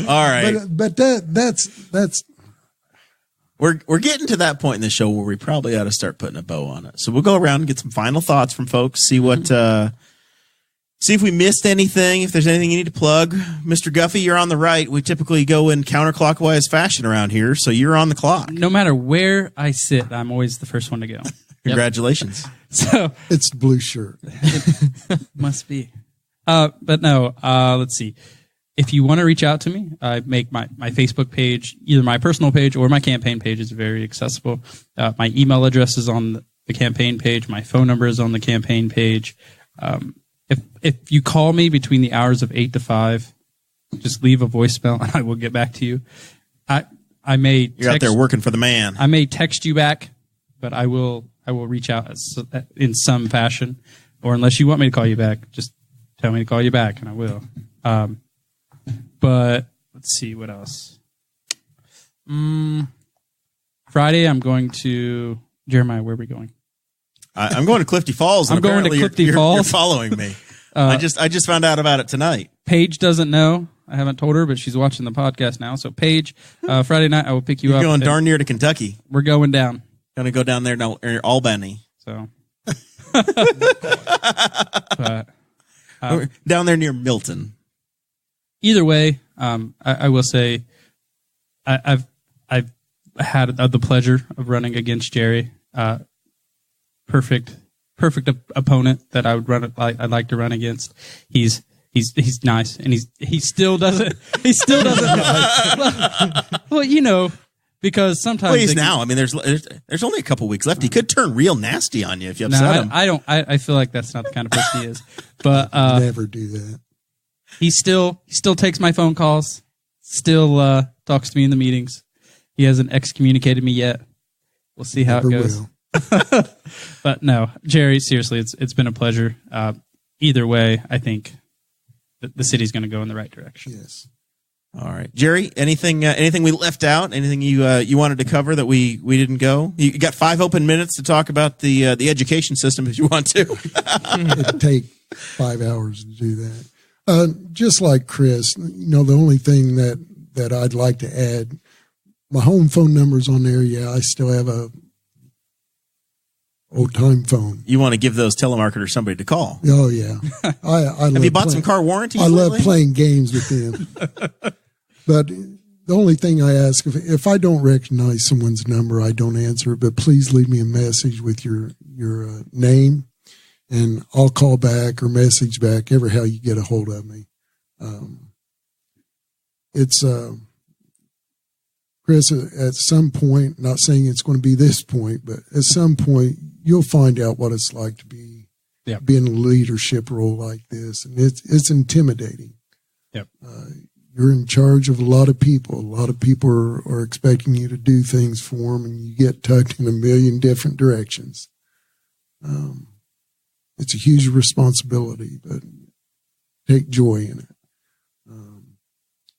All right. But that's We're getting to that point in the show where we probably ought to start putting a bow on it. So we'll go around and get some final thoughts from folks, see what see if we missed anything, if there's anything you need to plug. Mr. Guffey, you're on the right. We typically go in counterclockwise fashion around here, so you're on the clock. No matter where I sit, I'm always the first one to go. Congratulations. So it's the blue shirt. must be. But no, let's see. If you want to reach out to me, I make my Facebook page, either my personal page or my campaign page is very accessible. My email address is on the campaign page. My phone number is on the campaign page. If you call me between the hours of 8 to 5, just leave a voicemail and I will get back to you. I may You're out there working for the man. I may text you back, but I will reach out in some fashion. Or unless you want me to call you back, just tell me to call you back and I will. But let's see what else. Friday, I'm going to Jeremiah. Where are we going? I'm going to Clifty Falls. And I'm going to apparently Clifty you're Falls. You're following me. I just found out about it tonight. Paige doesn't know. I haven't told her, but she's watching the podcast now. So Paige, Friday night I will pick you You're up. going darn near to Kentucky. We're going down. Going to go down there near Albany. So, but Down there near Milton. either way, I will say I've had the pleasure of running against Jerry. Perfect opponent that I would I'd like to run against. He's nice, and he still doesn't. Well, you know, because sometimes Please now. I mean, there's only a couple weeks left. He could turn real nasty on you if you upset him. I don't. I feel like that's not the kind of person he is. But never do that. he still takes my phone calls. Still talks to me in the meetings. He hasn't excommunicated me yet. We'll see how Never it goes. will. But no, Jerry, seriously, it's been a pleasure. Either way, I think the city's going to go in the right direction. Yes. All right, Jerry. Anything we left out? Anything you wanted to cover that we didn't go? You got 5 open minutes to talk about the education system if you want to. It'd take 5 hours to do that. Just like Chris, the only thing that I'd like to add, my home phone number's on there. Yeah, I still have a old-time phone. You want to give those telemarketers somebody to call? Oh, yeah. I Have you bought some car warranties? I love lately? playing games with them. But the only thing I ask, if I don't recognize someone's number, I don't answer. But please leave me a message with your name, and I'll call back or message back, ever how you get a hold of me. Chris, at some point, not saying it's going to be this point, but at some point, you'll find out what it's like to be in a leadership role like this, and it's intimidating. Yep. You're in charge of a lot of people. A lot of people are expecting you to do things for them, and you get tugged in a million different directions. It's a huge responsibility, but take joy in it.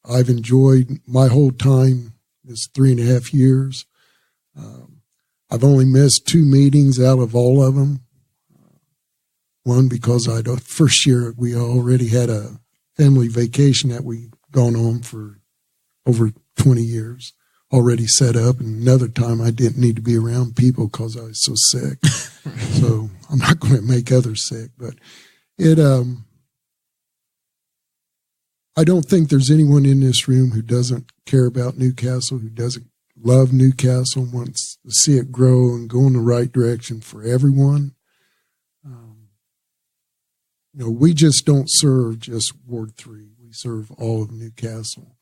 I've enjoyed my whole time, this 3.5 years. I've only missed 2 meetings out of all of them. One, because first year we already had a family vacation that we'd gone on for over 20 years, already set up. And another time I didn't need to be around people because I was so sick. So I'm not going to make others sick, but I don't think there's anyone in this room who doesn't care about Newcastle, who doesn't love Newcastle, wants to see it grow and go in the right direction for everyone. we just don't serve just Ward 3. We serve all of Newcastle.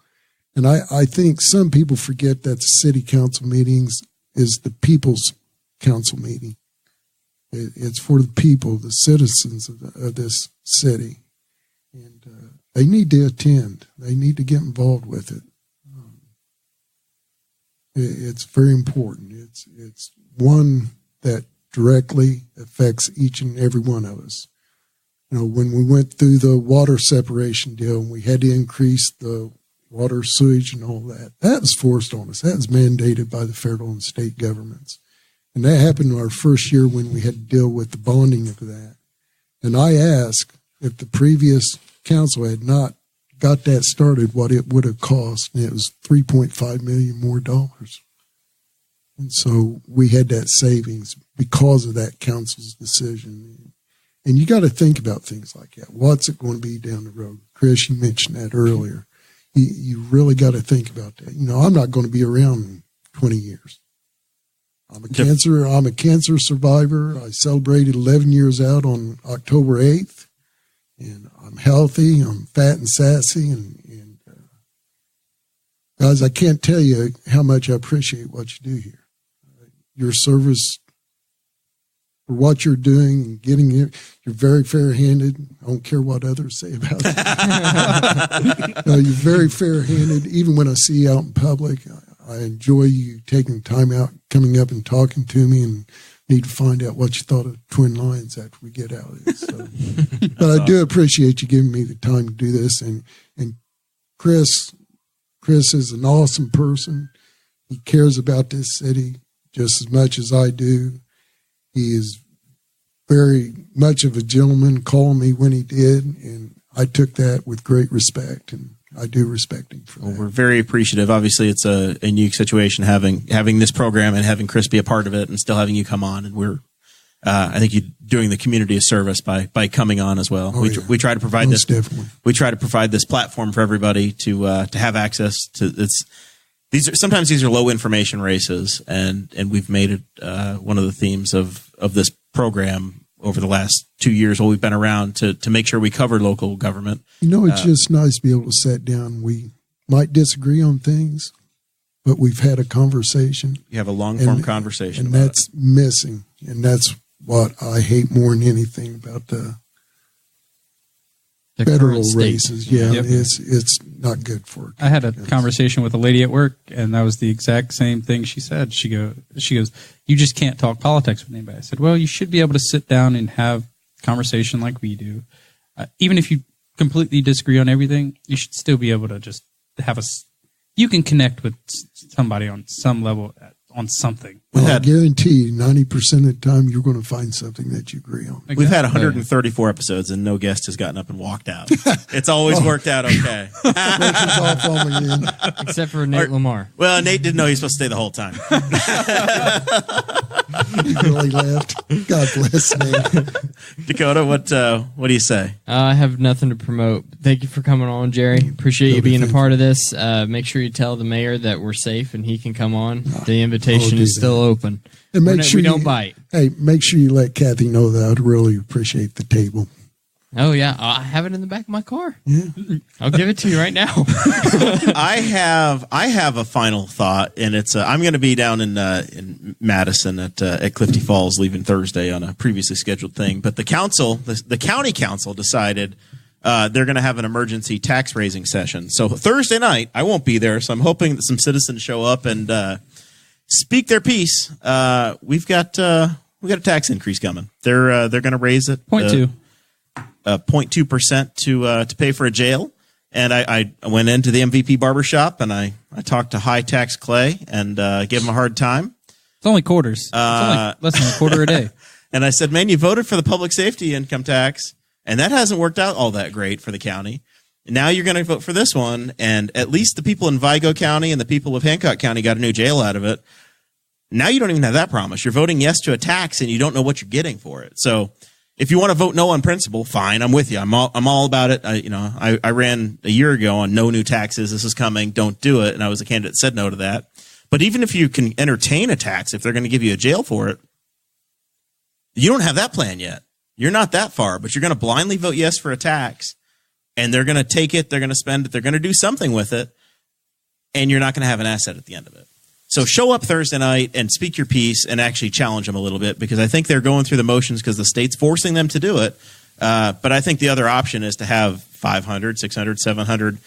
And I think some people forget that the city council meetings is the people's council meeting. It's for the people, the citizens of this city. And they need to attend. They need to get involved with it. It's very important. It's one that directly affects each and every one of us. When we went through the water separation deal and we had to increase the water, sewage, and all that, that was forced on us. That was mandated by the federal and state governments. And that happened in our first year when we had to deal with the bonding of that. And I asked if the previous council had not got that started, what it would have cost, and it was $3.5 million more dollars. And so we had that savings because of that council's decision. And you got to think about things like that. What's it going to be down the road? Chris, you mentioned that earlier. You really got to think about that. I'm not going to be around in 20 years. I'm a cancer survivor. I celebrated 11 years out on October 8th, and I'm healthy. I'm fat and sassy, and guys, I can't tell you how much I appreciate what you do here. Your service for what you're doing and getting here. You're very fair-handed. I don't care what others say about it. No, you're very fair-handed. Even when I see you out in public, I enjoy you taking time out, coming up and talking to me, and need to find out what you thought of Twin Lions after we get out of this. So. But I do appreciate you giving me the time to do this. And Chris is an awesome person. He cares about this city just as much as I do. He is very much of a gentleman, calling me when he did, and I took that with great respect, and I do respect him for that. Well, we're very appreciative. Obviously, it's a unique situation having this program and having Chris be a part of it and still having you come on. And we're, I think you're doing the community a service by coming on as well. We try to provide Most this. Definitely. We try to provide this platform for everybody to have access to. Sometimes these are low information races, and we've made it one of the themes of this program over the last 2 years while we've been around to make sure we cover local government. It's just nice to be able to sit down. We might disagree on things, but we've had a conversation. You have a long-form conversation. And that's missing. And that's what I hate more than anything about the federal races. Yeah, yep. It's not good for it. I had a conversation with a lady at work, and that was the exact same thing she said. She goes, you just can't talk politics with anybody. I said, well, you should be able to sit down and have a conversation like we do. Even if you completely disagree on everything, you should still be able to just have you can connect with somebody on some level on something. Well, I guarantee 90% of the time you're going to find something that you agree on. We've had 134 episodes and no guest has gotten up and walked out. It's always worked out okay. Except for Nate Lamar. Well, Nate didn't know he was supposed to stay the whole time. He really laughed. God bless Nate. Dakota, what do you say? I have nothing to promote. Thank you for coming on, Jerry. Appreciate you being a part of this. Make sure you tell the mayor that we're safe and he can come on. The invitation is still open. And make sure we don't bite. Hey, make sure you let Kathy know that I'd really appreciate the table. Oh, yeah. I have it in the back of my car. Yeah. I'll give it to you right now. I have a final thought, and it's I'm going to be down in Madison at Clifty Falls, leaving Thursday on a previously scheduled thing. But the county council decided they're going to have an emergency tax raising session. So Thursday night, I won't be there. So I'm hoping that some citizens show up and speak their piece. We've got a tax increase coming. They're going to raise it 0.2% to pay for a jail. And I went into the MVP barbershop and I talked to High Tax Clay and gave him a hard time. It's only quarters. It's only less than a quarter a day. And I said, man, you voted for the public safety income tax, and that hasn't worked out all that great for the county. And now you're going to vote for this one, and at least the people in Vigo County and the people of Hancock County got a new jail out of it. Now you don't even have that promise. You're voting yes to a tax, and you don't know what you're getting for it. So if you want to vote no on principle, fine, I'm with you. I'm all about it. I ran a year ago on no new taxes. This is coming. Don't do it. And I was a candidate that said no to that. But even if you can entertain a tax, if they're going to give you a jail for it, you don't have that plan yet. You're not that far, but you're going to blindly vote yes for a tax, and they're going to take it, they're going to spend it, they're going to do something with it, and you're not going to have an asset at the end of it. So show up Thursday night and speak your piece and actually challenge them a little bit, because I think they're going through the motions because the state's forcing them to do it. But I think the other option is to have 500, 600, 700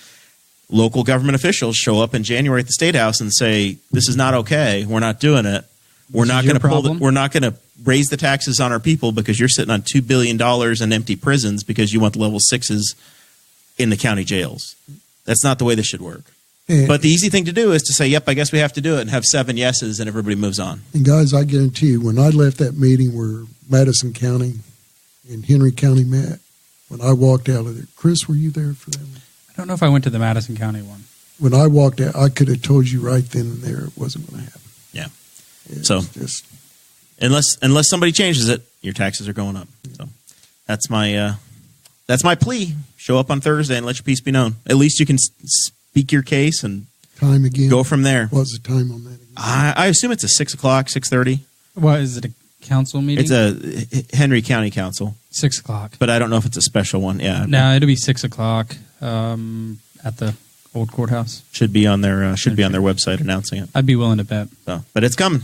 local government officials show up in January at the State House and say, this is not okay. We're not doing it. We're not going to we're not going to raise the taxes on our people because you're sitting on $2 billion in empty prisons because you want the level 6s in the county jails. That's not the way this should work. But the easy thing to do is to say, yep, I guess we have to do it, and have 7 yeses, and everybody moves on. And guys, I guarantee you, when I left that meeting where Madison County and Henry County met, when I walked out of there, Chris, were you there for that one? I don't know if I went to the Madison County one. When I walked out, I could have told you right then and there it wasn't going to happen. Yeah. So just unless somebody changes it, your taxes are going up. So that's my plea. Show up on Thursday and let your piece be known. At least you can speak your case and time again. Go from there. What's the time on that again? I assume it's a 6 o'clock, 6:30. What is it? A council meeting? It's a Henry County Council. 6 o'clock. But I don't know if it's a special one. Yeah. No, it'll be 6 o'clock at the old courthouse. Should be on their website announcing it. I'd be willing to bet. So, but it's coming.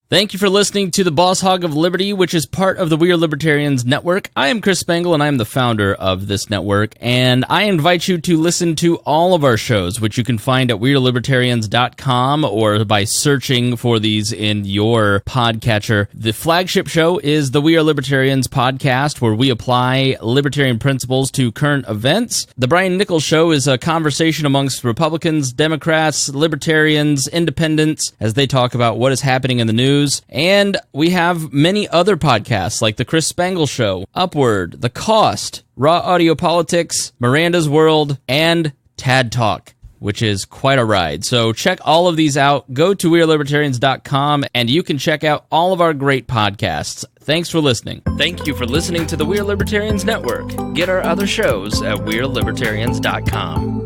Thank you for listening to the Boss Hog of Liberty, which is part of the We Are Libertarians Network. I am Chris Spangle, and I am the founder of this network, and I invite you to listen to all of our shows, which you can find at WeAreLibertarians.com or by searching for these in your podcatcher. The flagship show is the We Are Libertarians podcast, where we apply libertarian principles to current events. The Brian Nichols Show is a conversation amongst Republicans, Democrats, Libertarians, Independents, as they talk about what is happening in the news. And we have many other podcasts like The Chris Spangle Show, Upward, The Cost, Raw Audio Politics, Miranda's World, and Tad Talk, which is quite a ride. So check all of these out. Go to WeAreLibertarians.com and you can check out all of our great podcasts. Thanks for listening. Thank you for listening to the We Are Libertarians Network. Get our other shows at WeAreLibertarians.com.